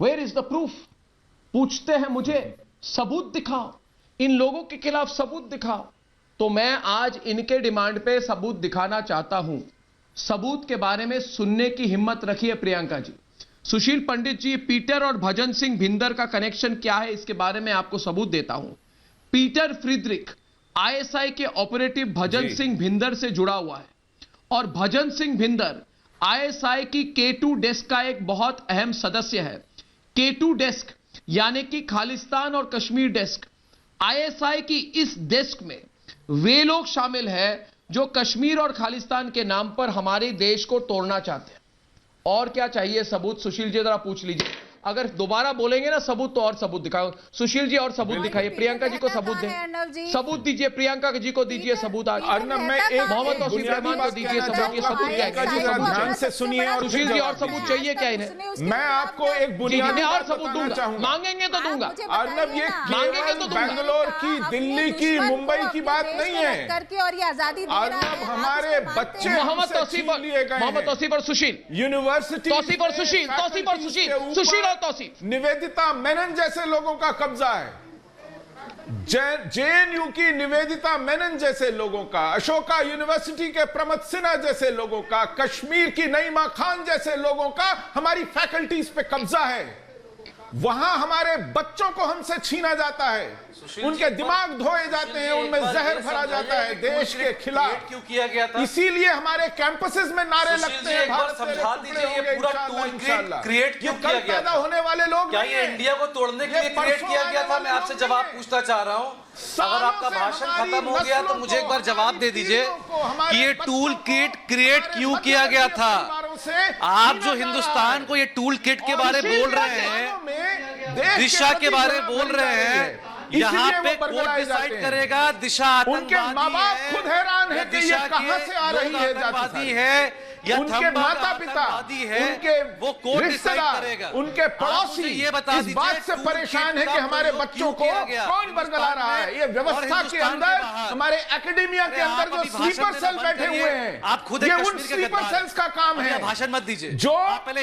Where is the proof? पूछते हैं मुझे सबूत दिखाओ, इन लोगों के खिलाफ सबूत दिखाओ। तो मैं आज इनके डिमांड पे सबूत दिखाना चाहता हूं। सबूत के बारे में सुनने की हिम्मत रखिए प्रियंका जी। सुशील पंडित जी, पीटर और भजन सिंह भिंदर का कनेक्शन क्या है, इसके बारे में आपको सबूत देता हूं। पीटर फ्रीडरिक आईएसआई के ऑपरेटिव भजन सिंह भिंदर से जुड़ा हुआ है, और भजन सिंह भिंदर आईएसआई की K2 डेस्क का एक बहुत अहम सदस्य है। K2 डेस्क यानी कि खालिस्तान और कश्मीर डेस्क। आईएसआई की इस डेस्क में वे लोग शामिल हैं जो कश्मीर और खालिस्तान के नाम पर हमारे देश को तोड़ना चाहते हैं। और क्या चाहिए सबूत? सुशील जी जरा पूछ लीजिए। अगर दोबारा बोलेंगे ना सबूत, तो और सबूत दिखाओ। सुशील जी और सबूत दिखाइए। प्रियंका जी को सबूत दें, सबूत दीजिए। प्रियंका जी को दीजिए सबूत। आज अर्नब में एक मोहम्मद तौसीफ रहमान को दीजिए सबूत। ये सबूत क्या है? ध्यान से सुनिए। और सुशील जी और सबूत चाहिए क्या इन्हें? मैं आपको एक बुनियादी और सबूत दूंगा, मांगेंगे तो दूंगा। अर्नब, ये मांगेंगे तो दूंगा। बेंगलोर की, दिल्ली की, मुंबई की बात नहीं है। और ये आजादी अर्नब, हमारे बच्चे मोहम्मद तौसीफ और सुशील, यूनिवर्सिटी तौसीफ और सुशील, सुशील और तौसीफ, निवेदिता मेनन जैसे लोगों का कब्जा है। जेएनयू की निवेदिता मेनन जैसे लोगों का, अशोका यूनिवर्सिटी के प्रमथ सिन्हा जैसे लोगों का, कश्मीर की नईमा खान जैसे लोगों का हमारी फैकल्टीज पे कब्जा है। वहां हमारे बच्चों को हमसे छीना जाता है, उनके दिमाग धोए जाते हैं, उनमें जहर भरा जाता है देश के खिलाफ। क्यों किया गया था? इसीलिए हमारे कैंपसेस में नारे लगते हैं। समझा दीजिए ये पूरा टूल क्रिएट क्यों किया गया था? होने वाले लोग क्या ये इंडिया को तोड़ने के लिए क्रिएट किया गया था? मैं आपसे जवाब पूछना चाह रहा हूं। अगर आपका भाषण खत्म हो गया तो मुझे एक बार जवाब दे दीजिए कि ये टूल किट क्रिएट क्यों किया गया था? आप जो हिंदुस्तान को ये टूल किट के बारे में बोल रहे हैं, दिशा के बारे में बोल रहे हैं, यहाँ पे कोर्ट डिसाइड करेगा दिशा उनके माँ बाप खुद हैरान है कि ये कहां से आ रही है, जाति है या उनके माता पिता, उनके वो कोर्ट डिसाइड रिश्तेदार, करेगा। उनके पड़ोसी ये बता इस बात से परेशान है कि हमारे बच्चों को कौन बरगला रहा है। ये व्यवस्था के अंदर, हमारे एकेडमिया के अंदर जो स्लीपर सेल बैठे हुए हैं, आप खुद ये उन स्लीपर सेल्स का काम है। भाषण मत दीजिए। जो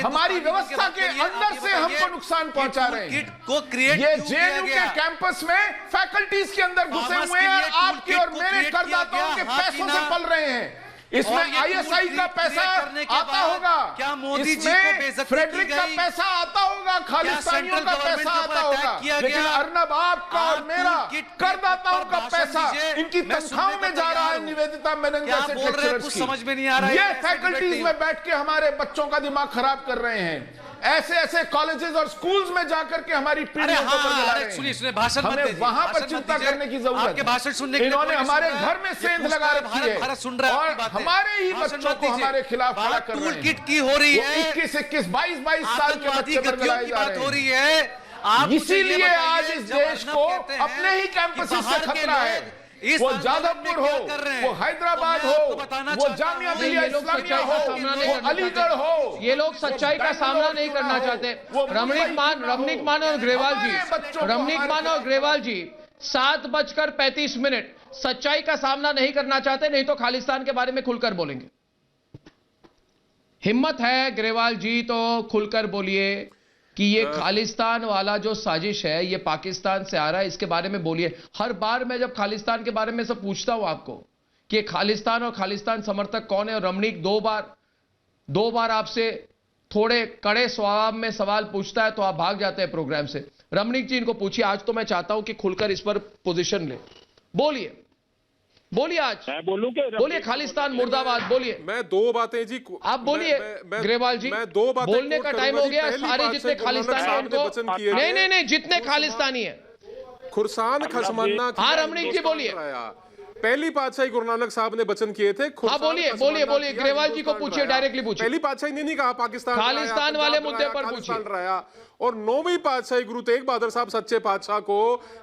हमारी व्यवस्था के अंदर से हमको नुकसान पहुंचा रहे हैं। ये जेएनयू के कैंपस में फैकल्टीज के अंदर घुसे हुए हैं, आपके और मेरे करदाताओं के पैसों से पल रहे हैं। इसमें आईएसआई का पैसा आता होगा, क्या मोदी जी इसमें फ्रेडरिक का पैसा आता होगा, खालिस्तानियों का पैसा आता होगा, लेकिन अर्नब आपका और मेरा करदाताओं का पैसा इनकी तनख्वाहों में जा रहा है। निवेदिता मेनन जैसे लेक्चरर्स की समझ में नहीं आ रहा है। ये फैकल्टीज में बैठ के हमारे बच्चों का दिमाग खराब कर रहे हैं। ऐसे ऐसे कॉलेजेस और स्कूल्स में जाकर के हमारी पीढ़ियों को बरगला रहे हैं। सुनिए भाषण मत हमें दीजिए, वहां पर चिंता करने की जरूरत है। आपके भाषण सुनने के इन्होंने हमारे घर में सेंध लगा रखी है और हमारे ही बच्चों को हमारे खिलाफ खड़ा कर रहे हैं। किट की हो रही है, 21, 21, 22 साल के बच्चे बरगलाए जा बात हो रहे रही हैं। है। इसीलिए आज इस देश को अपने ही कैंपस से खतरा है। वो जादवपुर हो, वो हैदराबाद हो, वो जामिया मिलिया इस्लामिया हो, वो अलीगढ़ हो, ये लोग सच्चाई का सामना नहीं करना चाहते। रमणीक मान और ग्रेवाल जी 7:35 सच्चाई का सामना नहीं करना चाहते, नहीं तो खालिस्तान के बारे में खुलकर बोलेंगे। हिम्मत है ग्रेवाल जी तो खुलकर बोलिए कि ये खालिस्तान वाला जो साजिश है ये पाकिस्तान से आ रहा है, इसके बारे में बोलिए। हर बार मैं जब खालिस्तान के बारे में सब पूछता हूं आपको कि खालिस्तान और खालिस्तान समर्थक कौन है, और रमणीक दो बार आपसे थोड़े कड़े स्वभाव में सवाल पूछता है तो आप भाग जाते हैं प्रोग्राम से। रमणीक जी इनको पूछिए, आज तो मैं चाहता हूं कि खुलकर इस पर पोजीशन ले। बोलिए बोलिए, आज मैं बोलूं कि बोलिए, खालिस्तान मुर्दाबाद बोलिए। मैं दो बातें जी, आप बोलिए ग्रेवाल जी, मैं दो बातें बोलने का टाइम हो गया। सारे जितने खालिस्तानी हैं उनको, नहीं, जितने खालिस्तानी हैं, खुर्सान खसमाना, हाँ रमणीक जी बोलिए। पहली पातशाही गुरु नानक साहब ने वचन किए थे। हाँ बोलिए ग्रेवाल जी को पूछिए, डायरेक्टली पूछिए। पहली पातशाही ने नहीं कहा पाकिस्तान, खालिस्तान वाले मुद्दे पर पूछिए। रहा। और नौवीं पातशाही गुरु तेग बहादुर साहब सच्चे पातशाह को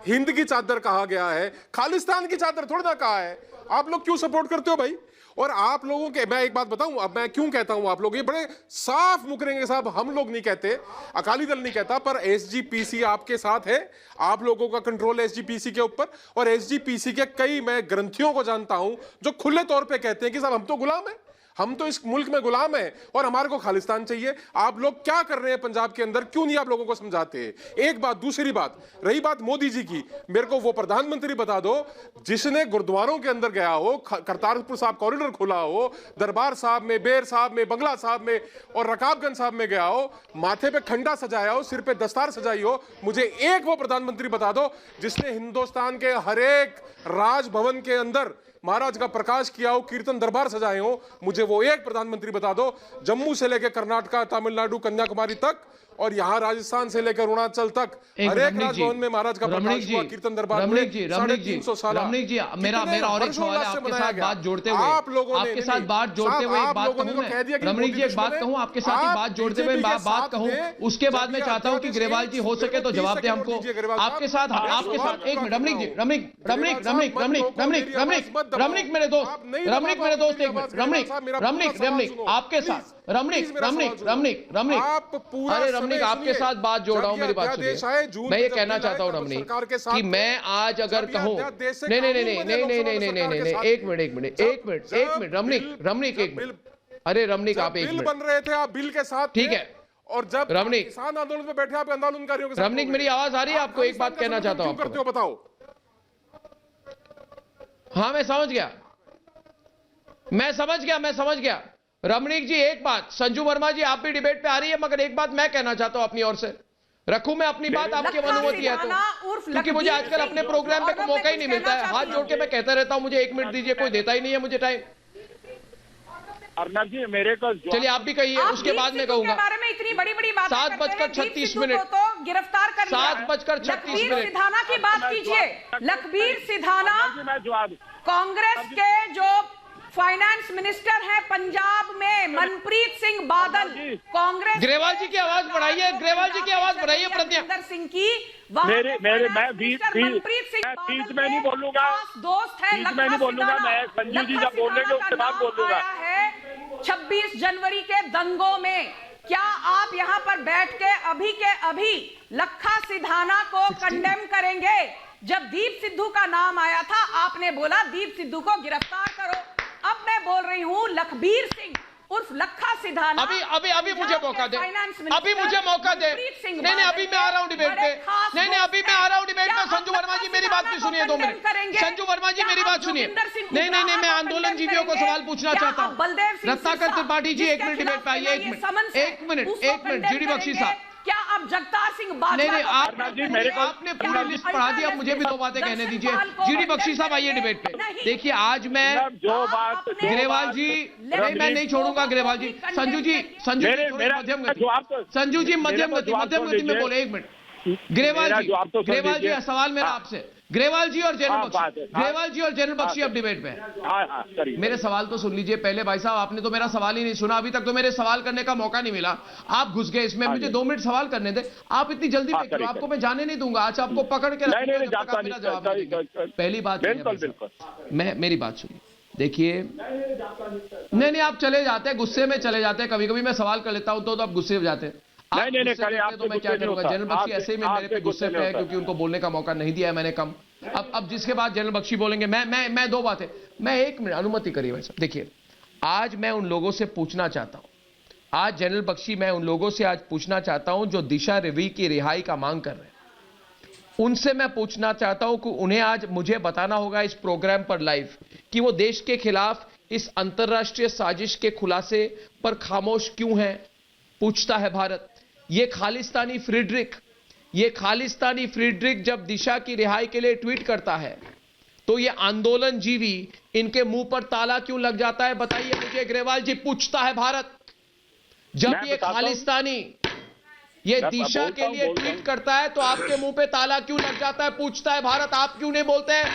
हिंद की चादर कहा गया है, खालिस्तान की चादर थोड़ा ना कहा है। आप लोग क्यों सपोर्ट करते हो भाई? और आप लोगों के, मैं एक बात बताऊं, अब मैं क्यों कहता हूं, आप लोग ये बड़े साफ मुकरेंगे साहब, हम लोग नहीं कहते, अकाली दल नहीं कहता, पर एसजीपीसी आपके साथ है, आप लोगों का कंट्रोल है एसजीपीसी के ऊपर। और एसजीपीसी के कई मैं ग्रंथियों को जानता हूं जो खुले तौर पे कहते हैं कि साहब हम तो गुलाम हैं, हम तो इस मुल्क में गुलाम हैं और हमारे को खालिस्तान चाहिए। आप लोग क्या कर रहे हैं पंजाब के अंदर, क्यों नहीं आप लोगों को समझाते? एक बात। दूसरी बात, रही बात मोदी जी की, मेरे को वो प्रधानमंत्री बता दो जिसने गुरुद्वारों के अंदर गया हो, करतारपुर साहब कॉरिडोर खुला हो, दरबार साहब में, बेर साहब में, बंगला साहब में और रकाबगंज साहब में गया हो, माथे पे खंडा सजाया हो, सिर पे दस्तार सजाई हो। मुझे एक वो प्रधानमंत्री बता दो जिसने हिंदुस्तान के हर एक राजभवन के अंदर महाराज का प्रकाश किया हो, कीर्तन दरबार सजाए हो। मुझे वो एक प्रधानमंत्री बता दो, जम्मू से लेकर कर्नाटका, तमिलनाडु, कन्याकुमारी तक और यहाँ राजस्थान से लेकर अरुणाचल तक हर एक राजभवन में महाराज का प्रकाश हुआ, कीर्तन दरबार में। रमणीक जी, मेरा और एक सवाल है आपके साथ बात जोड़ते हुए, आपके साथ बात जोड़ते हुए एक बात कहूं मैं, रमणीक जी एक बात कहूं आपके साथ ही बात जोड़ते हुए बात कहूं, उसके बाद मैं चाहता हूं कि ग्रेवाल जी हो सके तो जवाब दे हमको। आपके साथ एक मिनट, रमणीक जी, रमणीक मेरे दोस्त, एक मिनट, रमणीक आपके साथ, रमणीक अरे रमणीक आपके साथ बात जोड़ रहा हूं, मेरी बात सुनिए। मैं ये कहना चाहता हूं रमणीक कि मैं आज अगर कहूं, नहीं, एक मिनट रमणीक एक मिनट, अरे रमणीक आप एक मिनट, बन रहे थे आप बिल के साथ, ठीक है, और जब रमणीक किसान आंदोलन में बैठे आप आंदोलनकारियों के साथ, रमणीक मेरी आवाज आ रही है आपको? एक बात कहना चाहता हूं, करते हो बताओ। हाँ मैं समझ गया रमणीक जी। एक बात, संजू वर्मा जी आप भी डिबेट पे आ रही है, मगर एक बात मैं कहना चाहता हूं अपनी ओर से, रखूं मैं अपनी बात, आपकी अनुमति है तो, क्योंकि मुझे आजकल अपने प्रोग्राम पे मौका ही नहीं मिलता है। हाथ जोड़ के मैं कहता रहता हूं मुझे 1 मिनट दीजिए, कोई देता ही नहीं है मुझे टाइम। अर्नब जी मेरे को, चलिए आप भी कहिए, उसके बाद मैं कहूंगा। 7:36 तो गिरफ्तार कर 7:36 सिधाना की बात कीजिए। लखबीर सिधाना कांग्रेस के जो फाइनेंस मिनिस्टर है पंजाब में, मनप्रीत सिंह बादल कांग्रेस। ग्रेवाल जी की आवाज बढ़ाइए, प्रज्ञा सिंह की मनप्रीत सिंह बीच में नहीं बोलूंगा, दोस्त है, मैं नहीं बोलूंगा, मैं संजू जी जब बोलेंगे उसके बाद बोलूंगा। 26 जनवरी के दंगों में क्या आप यहाँ पर बैठ के अभी लखा सिधाना को कंडेम करेंगे? जब दीप सिद्धू का नाम आया था आपने बोला दीप सिद्धू को गिरफ्तार करो। अब मैं बोल रही हूँ लखबीर सिंह उर्फ लखा सिधाना, अभी मुझे मौका दे, नहीं अभी मैं आ रहा हूँ डिबेट पे, संजू वर्मा जी मेरी बात भी सुनिए 2 मिनट, संजू वर्मा जी मेरी बात सुनिए, नहीं मैं आंदोलन जीवियों को सवाल पूछना चाहता हूँ। रत्नाकर त्रिपाठी जी 1 मिनट डिबेट पे आइए, 1 मिनट, जीडी बख्शी साहब, क्या आप जगतार सिंह बादल? नहीं आपने पूरी लिस्ट पढ़ा दी, अब मुझे भी 2 बातें कहने दीजिए। जीडी बख्शी साहब आइए डिबेट पे। देखिए आज मैं ग्रेवाल जी, मैं नहीं छोड़ूंगा ग्रेवाल जी। संजू जी मध्यम गति में बोले, 1 मिनट। ग्रेवाल जी सवाल मेरा आपसे, ग्रेवाल जी और जनरल बख्शी अब डिबेट पे। मेरे सवाल तो सुन लीजिए पहले भाई साहब, आपने तो मेरा सवाल ही नहीं सुना अभी तक, तो मेरे सवाल करने का मौका नहीं मिला, आप घुस गए इसमें। मुझे 2 मिनट सवाल करने दे, आप इतनी जल्दी पे क्यों? आपको मैं जाने नहीं दूंगा, आज आपको पकड़ के मेरा जवाब नहीं देंगे। पहली बात मेरी बात सुनिए, देखिए नहीं आप चले जाते हैं, गुस्से में चले जाते हैं, कभी कभी मैं सवाल कर लेता हूं तो आप गुस्से हो जाते हैं। तो मैं क्या करूंगा? जनरल बख्शी ऐसे ही मेरे पे गुस्से पे है क्योंकि उनको बोलने का मौका नहीं दिया है मैंने कम। अब जिसके बाद जनरल बख्शी बोलेंगे, मैं 2 बातें, मैं 1 मिनट अनुमति करिए भाई साहब। देखिए आज मैं उन लोगों से पूछना चाहता हूं, आज जनरल बख्शी मैं उन लोगों से आज पूछना चाहता हूं जो दिशा रवि की रिहाई का मांग कर रहे हैं, उनसे मैं पूछना चाहता हूं कि उन्हें आज मुझे बताना होगा इस प्रोग्राम पर लाइव कि वो देश के खिलाफ इस अंतरराष्ट्रीय साजिश के खुलासे पर खामोश क्यों है। पूछता है भारत, ये खालिस्तानी फ्रीडरिक ये खालिस्तानी फ्रीडरिक जब दिशा की रिहाई के लिए ट्वीट करता है तो ये आंदोलन जीवी इनके मुंह पर ताला क्यों लग जाता है? बताइए मुझे ग्रेवाल जी, पूछता है भारत। जब ये खालिस्तानी ये दिशा के लिए ट्वीट करता है तो आपके मुंह पे ताला क्यों लग जाता है? पूछता है भारत। आप क्यों नहीं बोलते हैं?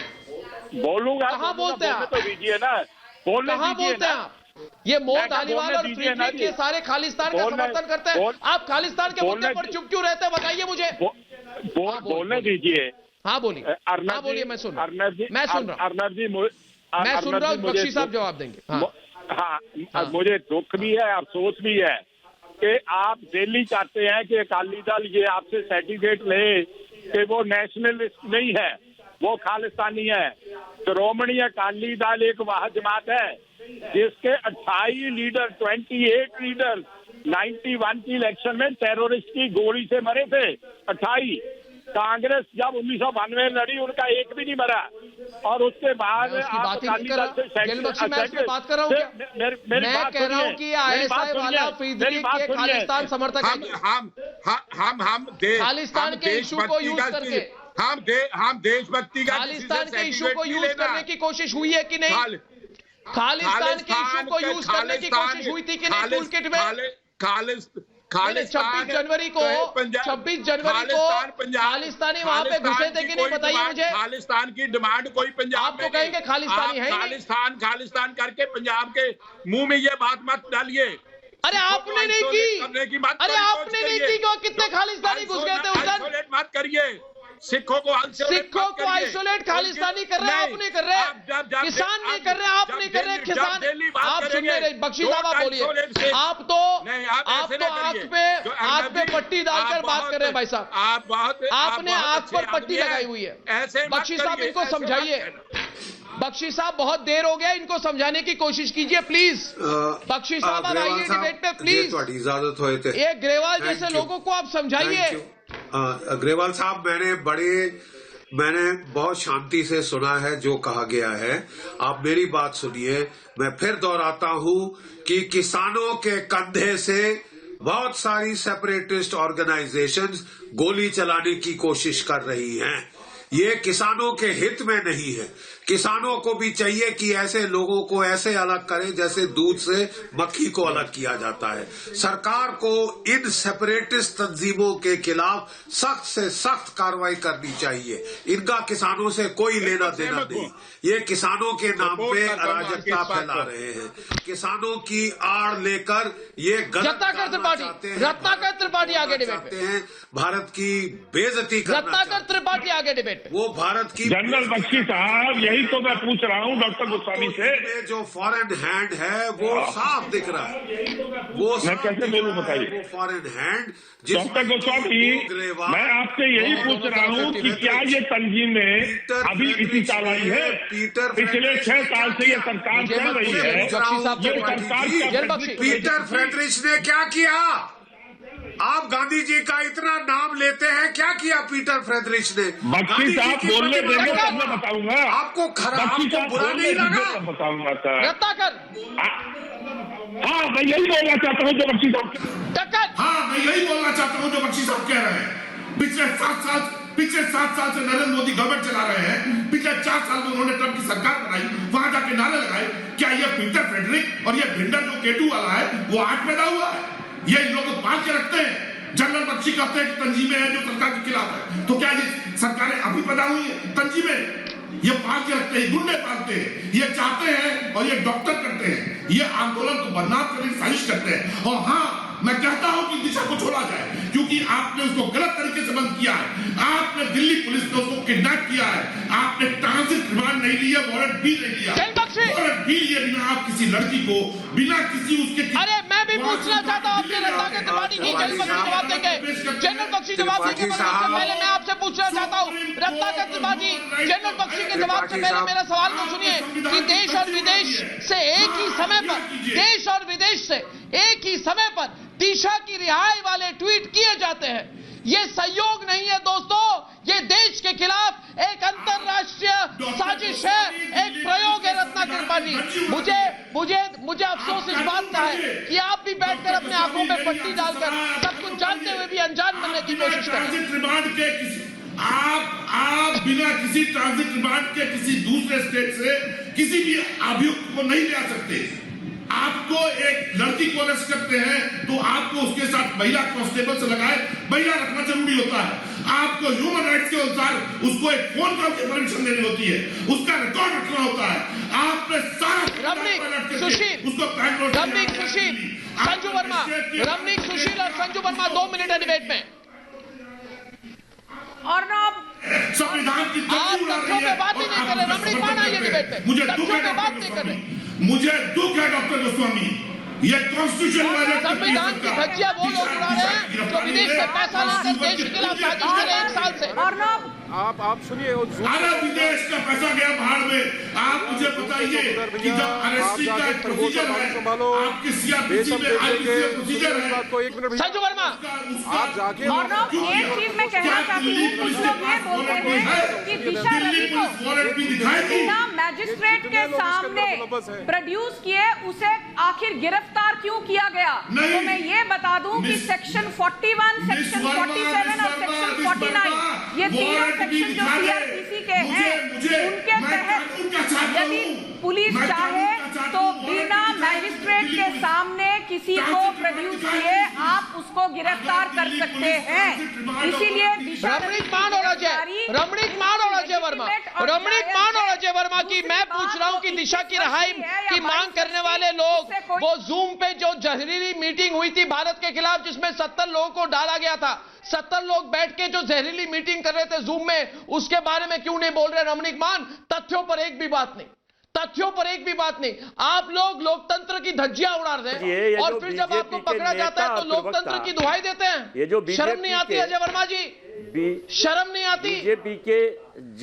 बोलूंगा। कहां बोलते हैं आप? तो दीजिए ना, बोलने कहां बोलते हैं आप? ये मोहम्मद अलीवाल और फ्रीडरिक के सारे खालिस्तान का समर्थन करते हैं। आप खालिस्तान के मुद्दे पर चुप क्यों रहते हैं? बताइए मुझे। बोलने दीजिए। हाँ बोलिए। हाँ बोलिए, मैं सुन रहा हूँ। मैं सुन रहा हूँ। मैं सुन रहा हूँ। बख्शी साहब जवाब देंगे। हाँ, मुझे दुख भी है, अफसोस भी है कि आप दिल्ली चाहते हैं कि अकाली दल ये आपसे सर्टिफिकेट ले कि वो नेशनलिस्ट नहीं है, वो खालिस्तानी है। श्रोमणी अकाली दल एक वाह जमात है जिसके 28 लीडर, 28 लीडर 91 की इलेक्शन में टेररिस्ट की गोली से मरे थे। 28। कांग्रेस जब 1992 लड़ी उनका एक भी नहीं मरा। और उसके बाद आप अकाली दल से बात कर रहा हूँ क्या? मैं कह रहा हूँ कि आईएसआई वाला फ्रीडरिक के खालिस्तान समर्थक हम खालिस्तान के इशू को यूज करके हम देशभक्ति का खालिस्तान के इशू को यूज करने की कोशिश हुई है कि नहीं? खालिस्तान के इशू को यूज करने की कोशिश हुई थी कि नहीं? टूल किट में 26 जनवरी को खालिस्तानी वहां पे घुसे थे कि नहीं? बताइए मुझे। खालिस्तान की डिमांड कोई पंजाब आप तो कहेंगे खालिस्तानी है। खालिस्तान करके पंजाब के मुंह में ये बात मत डालिए। अरे आपने नहीं की। अरे आपने नहीं की। कितने खालिस्तानी घुस गए थे उस दिन? मत करिए। सिखों को आइसोलेट खालिस्तानी कर रहे हैं। आप नहीं कर रहे, किसान नहीं कर रहे, आप नहीं कर रहे। किसान आप सुनने रहे। बख्शी साहब आप बोलिए। आप तो आंख पे पट्टी डालकर बात कर रहे हैं भाई साहब। आपने आंख पर पट्टी लगाई हुई है। बख्शी साहब इनको समझाइए। बख्शी साहब बहुत देर हो गया, इनको समझाने की कोशिश कीजिए प्लीज। बख्शी साहब आप आइए डिबेट पे प्लीज। इजाजत हो ये ग्रेवाल जैसे लोगों को आप समझाइए। अग्रवाल साहब, मैंने बहुत शांति से सुना है जो कहा गया है। आप मेरी बात सुनिए। मैं फिर दोहराता हूं कि किसानों के कंधे से बहुत सारी सेपरेटिस्ट ऑर्गेनाइजेशंस गोली चलाने की कोशिश कर रही हैं। ये किसानों के हित में नहीं है। किसानों को भी चाहिए कि ऐसे लोगों को ऐसे अलग करें जैसे दूध से मक्खी को अलग किया जाता है। सरकार को इन सेपरेटिस्ट तंजीमों के खिलाफ सख्त से सख्त कार्रवाई करनी चाहिए। इनका किसानों से कोई लेना देना नहीं। ये किसानों के नाम पे अराजकता फैला रहे हैं। किसानों की आड़ लेकर ये रत्नाकर त्रिपाठी आगे डिबेट हैं। भारत की बेइज्जती रत्नाकर त्रिपाठी आगे डिबेट। वो भारत की जनरल बख्शी साहब, यही तो मैं पूछ रहा हूँ डॉक्टर गोस्वामी से। जो फॉरेन हैंड है वो साफ दिख रहा है। वो मैं कैसे बोलूं बताइए? वो फॉरेन हैंड डॉक्टर गोस्वामी, मैं आपसे यही पूछ रहा हूँ कि क्या ये तंजीमें अभी इसी साल आई है? पिछले 6 साल से ये सरकार चल रही है। ये सरकार पीटर फ्रेडरिच ने क्या किया? आप गांधी जी का इतना नाम लेते हैं, क्या किया पीटर फ्रेडरिच ने? बख्शी साहब बोलने देंगे तब मैं बताऊंगा। आपको बुरा नहीं लगा? बताऊंगा सर। हाँ, मैं यही बोलना चाहता हूँ जो बख्शी साहब। हाँ, मैं यही बोलना चाहता हूँ जो बख्शी साहब कह रहे हैं। पिछले 7 साल से नरेंद्र मोदी गवर्नमेंट चला रहे हैं। पिछले 4 साल में उन्होंने ट्रंप की सरकार बनाई, वहां जाके नारे लगाए। क्या ये पीटर फ्रेडरिक और ये भिंडर जो केटू वाला है वो आज पैदा हुआ है? ये इन लोगों को पाल के रखते हैं। जनरल बख्शी कहते हैं कि तंजीमें हैं जो सरकार के खिलाफ है। तो क्या ये सरकारें अभी पैदा हुई है? तंजीमें ये पाल के रखते हैं, गुंडे पालते हैं। ये चाहते हैं और ये डॉक्टर करते हैं। ये आंदोलन को बदनाम करने की साजिश करते हैं। और हाँ, मैं कहता हूं कि दिशा को छोड़ा जाए, क्योंकि आपने उसको गलत तरीके से बंद किया है। आपने दिल्ली पुलिस ने उसको किडनैप किया है। आपने ट्रांजिट रिमांड नहीं लिया, वारंट भी नहीं लिया। वारंट भी लिए बिना आप किसी लड़की को बिना किसी उसके। अरे मैं भी पूछना चाहता हूँ आपके रत्नाकर त्रिपाठी की। जनरल बख्शी जवाब देंगे। जनरल बख्शी जवाब देंगे। पहले मैं आपसे पूछना चाहता हूँ रत्नाकर त्रिपाठी, जनरल बख्शी के जवाब से पहले मेरा सवाल को सुनिए कि देश और विदेश से एक ही समय पर दिशा की रिहाई वाले ट्वीट किए जाते हैं। ये संयोग नहीं है दोस्तों, ये देश के खिलाफ एक अंतरराष्ट्रीय साजिश है, एक प्रयोग है। रत्नाकर त्रिपाठी, मुझे अफसोस इस बात का है कि आप भी बैठकर अपने आंखों पे पट्टी डालकर सब कुछ जानते हुए भी अनजान बनने की कोशिश कर रहे हैं। रिमांड के आप बिना किसी ट्रांजिट रिमांड के किसी दूसरे स्टेट से किसी भी अभियुक्त को नहीं ले आ सकते। आपको एक लड़की को अरेस्ट करते हैं तो आपको उसके साथ महिला कांस्टेबल से लगाए महिला रखना जरूरी होता है। आपको ह्यूमन राइट्स के अनुसार उसको एक फोन कॉल की परमिशन देनी होती है, उसका रिकॉर्ड रखना होता है। आपने सारा सुशील, रमनीक सुशील, संजू वर्मा, रमनीक सुशील और संजू वर्मा 2 मिनट है डिबेट में। और ना संविधान की आप तथ्यों पे बात ही नहीं कर रहे। रमनीक मान आइए डिबेट पे, तथ्यों पे बात नहीं कर रहे। मुझे दुख है डॉक्टर गोस्वामी, ये कॉन्स्टिट्यूशन संविधान की धज्जियां वो लोग उड़ा रहे हैं जो विदेश से पैसा लेकर देश के खिलाफ साजिश कर रहे हैं 1 साल से। आप सुनिए, सारा विदेश का पैसा गया बाहर में। आप मुझे बताइए कि जब अरेस्टिंग का एक प्रोसीजर है, आपकी सीआरपीसी में आईपीसी प्रोसीजर है। संजू वर्मा, आप जाके और ना एक चीज मैं कहना चाहती हूँ, कुछ लोग ये बोलते हैं कि दिशा रवि को बिना मैजिस्ट्रेट के सामने प्रोड्यूस किए उसे आखिर गिरफ्तार क्यों किया गया? तो मैं ये बता दूं कि सेक्शन 41, सेक्शन 47 और सेक्शन 49 ये तीनों सेक्शन जो सीआरपीसी के हैं उनके तहत यदि पुलिस चाहे तो बिना मैजिस्ट्रेट के सामने किसी को प्रोड्यूस किए आप उसको गिरफ्तार कर सकते हैं। इसीलिए रमणीक मान और अजय वर्मा की मैं पूछ रहा हूं कि दिशा की रिहाई की मांग करने वाले लोग, वो जूम पे जो जहरीली मीटिंग हुई थी भारत के खिलाफ जिसमें 70 लोगों को डाला गया था, 70 लोग बैठ के जो जहरीली मीटिंग कर रहे थे जूम में, उसके बारे में क्यों नहीं बोल रहे रमणीक मान? तथ्यों पर एक भी बात नहीं, तथ्यों पर एक भी बात नहीं। आप लोग लोकतंत्र की धज्जियां उड़ा रहे हैं और फिर जब आपको पकड़ा जाता है तो लोकतंत्र की दुहाई देते हैं। शर्म नहीं आती अजय वर्मा जी? शर्म नहीं आती? बीजेपी के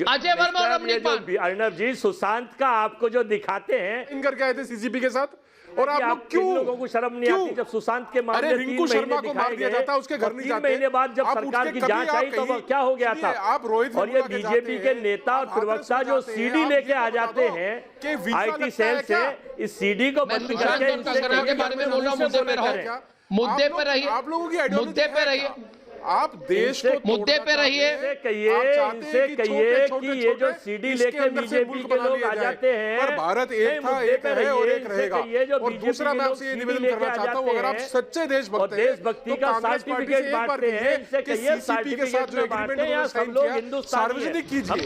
अजय वर्मा और रमणीक मान, अर्नब जी सुशांत का आपको जो दिखाते हैं इनकर क्या थे सीसीपी के साथ, और आप लोग क्यों लोगों को शर्म नहीं आती जब सुशांत के मामले अरे रिंकू शर्मा को मार दिया जाता, उसके घर नहीं जाते। 3 महीने बाद जब सरकार की जांच आई तो क्या हो गया था? आप रोहित और ये बीजेपी के नेता और प्रवक्ता जो सीडी लेके आ जाते हैं आईटी सेल से, इस सीडी को बंद करके के बारे में बोल रहा हूं, मुद्दे पे रहिए, आप लोगों की मुद्दे पे रहिए, आप देश को मुद्दे पे रहिए। इनसे कहिए कि ये जो सीडी लेके बीजेपी के लोग आ जाते हैं, पर भारत एक था, एक है और एक रहेगा। और दूसरा मैं आपसे ये निवेदन करना चाहता हूँ, अगर आप सच्चे देशभक्त हैं, देशभक्ति का सर्टिफिकेट बांटते हैं, इनसे कहिए सीसीपी के साथ जो एग्रीमेंट उन्होंने साइन किया सार्वजनिक कीजिए।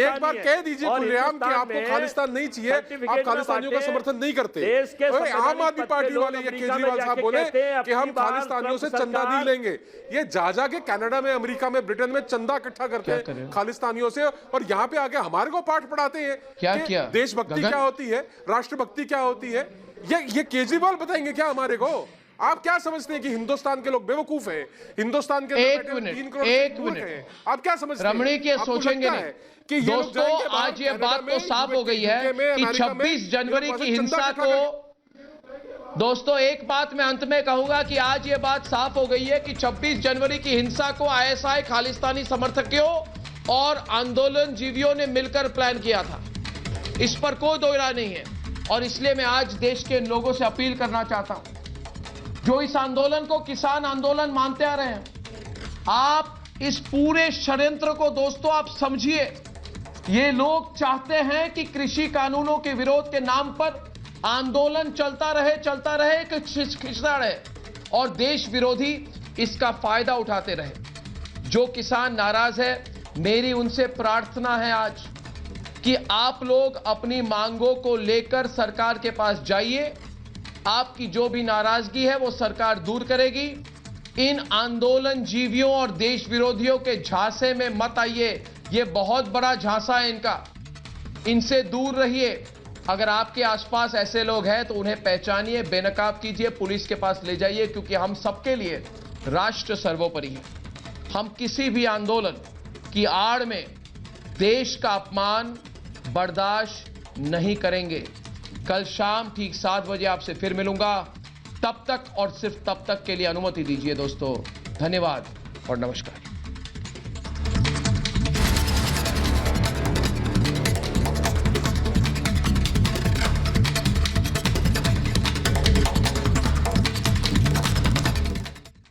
एक बार कह दीजिए खुलेआम कि आपको खालिस्तान नहीं चाहिए, आप खालिस्तानियों का समर्थन नहीं करते। आम आदमी पार्टी वाले या केजरीवाल साहब बोले कि हम खालिस्तानियों से चंदा नहीं लेंगे, ये जाके कनाडा में, अमेरिका में, ब्रिटेन में चंदा इकट्ठा करते हैं खालिस्तानियों से, और यहाँ पे आके हमारे को पाठ पढ़ाते हैं कि देशभक्ति क्या होती है, राष्ट्रभक्ति क्या होती है। ये केजरीवाल बताएंगे क्या हमारे को? आप क्या समझते हैं कि हिंदुस्तान के लोग बेवकूफ हैं? हिंदुस्तान के 3 करोड़ हैं। आप क्या समझते हैं? रमणीक ये सोचेंगे नहीं कि दोस्तों आज ये बात तो साफ हो गई है कि 26 जनवरी की हिंसा को, दोस्तों एक बात मैं अंत में कहूंगा कि आज ये बात साफ हो गई है कि 26 जनवरी की हिंसा को आईएसआई, खालिस्तानी समर्थकों और आंदोलन जीवियों ने मिलकर प्लान किया था। इस पर कोई दो राय नहीं है। और इसलिए मैं आज देश के लोगों से अपील करना चाहता हूं जो इस आंदोलन को किसान आंदोलन मानते आ रहे हैं, आप इस पूरे षड्यंत्र को दोस्तों आप समझिए। ये लोग चाहते हैं कि कृषि कानूनों के विरोध के नाम पर आंदोलन चलता रहे खिंचता रहे और देश विरोधी इसका फायदा उठाते रहे। जो किसान नाराज है, मेरी उनसे प्रार्थना है आज कि आप लोग अपनी मांगों को लेकर सरकार के पास जाइए। आपकी जो भी नाराजगी है वो सरकार दूर करेगी। इन आंदोलन जीवियों और देश विरोधियों के झांसे में मत आइए, ये बहुत बड़ा झांसा है इनका, इनसे दूर रहिए। अगर आपके आसपास ऐसे लोग हैं तो उन्हें पहचानिए, बेनकाब कीजिए, पुलिस के पास ले जाइए, क्योंकि हम सबके लिए राष्ट्र सर्वोपरि है। हम किसी भी आंदोलन की आड़ में देश का अपमान बर्दाश्त नहीं करेंगे। कल शाम ठीक 7 बजे आपसे फिर मिलूंगा। तब तक और सिर्फ तब तक के लिए अनुमति दीजिए दोस्तों। धन्यवाद और नमस्कार।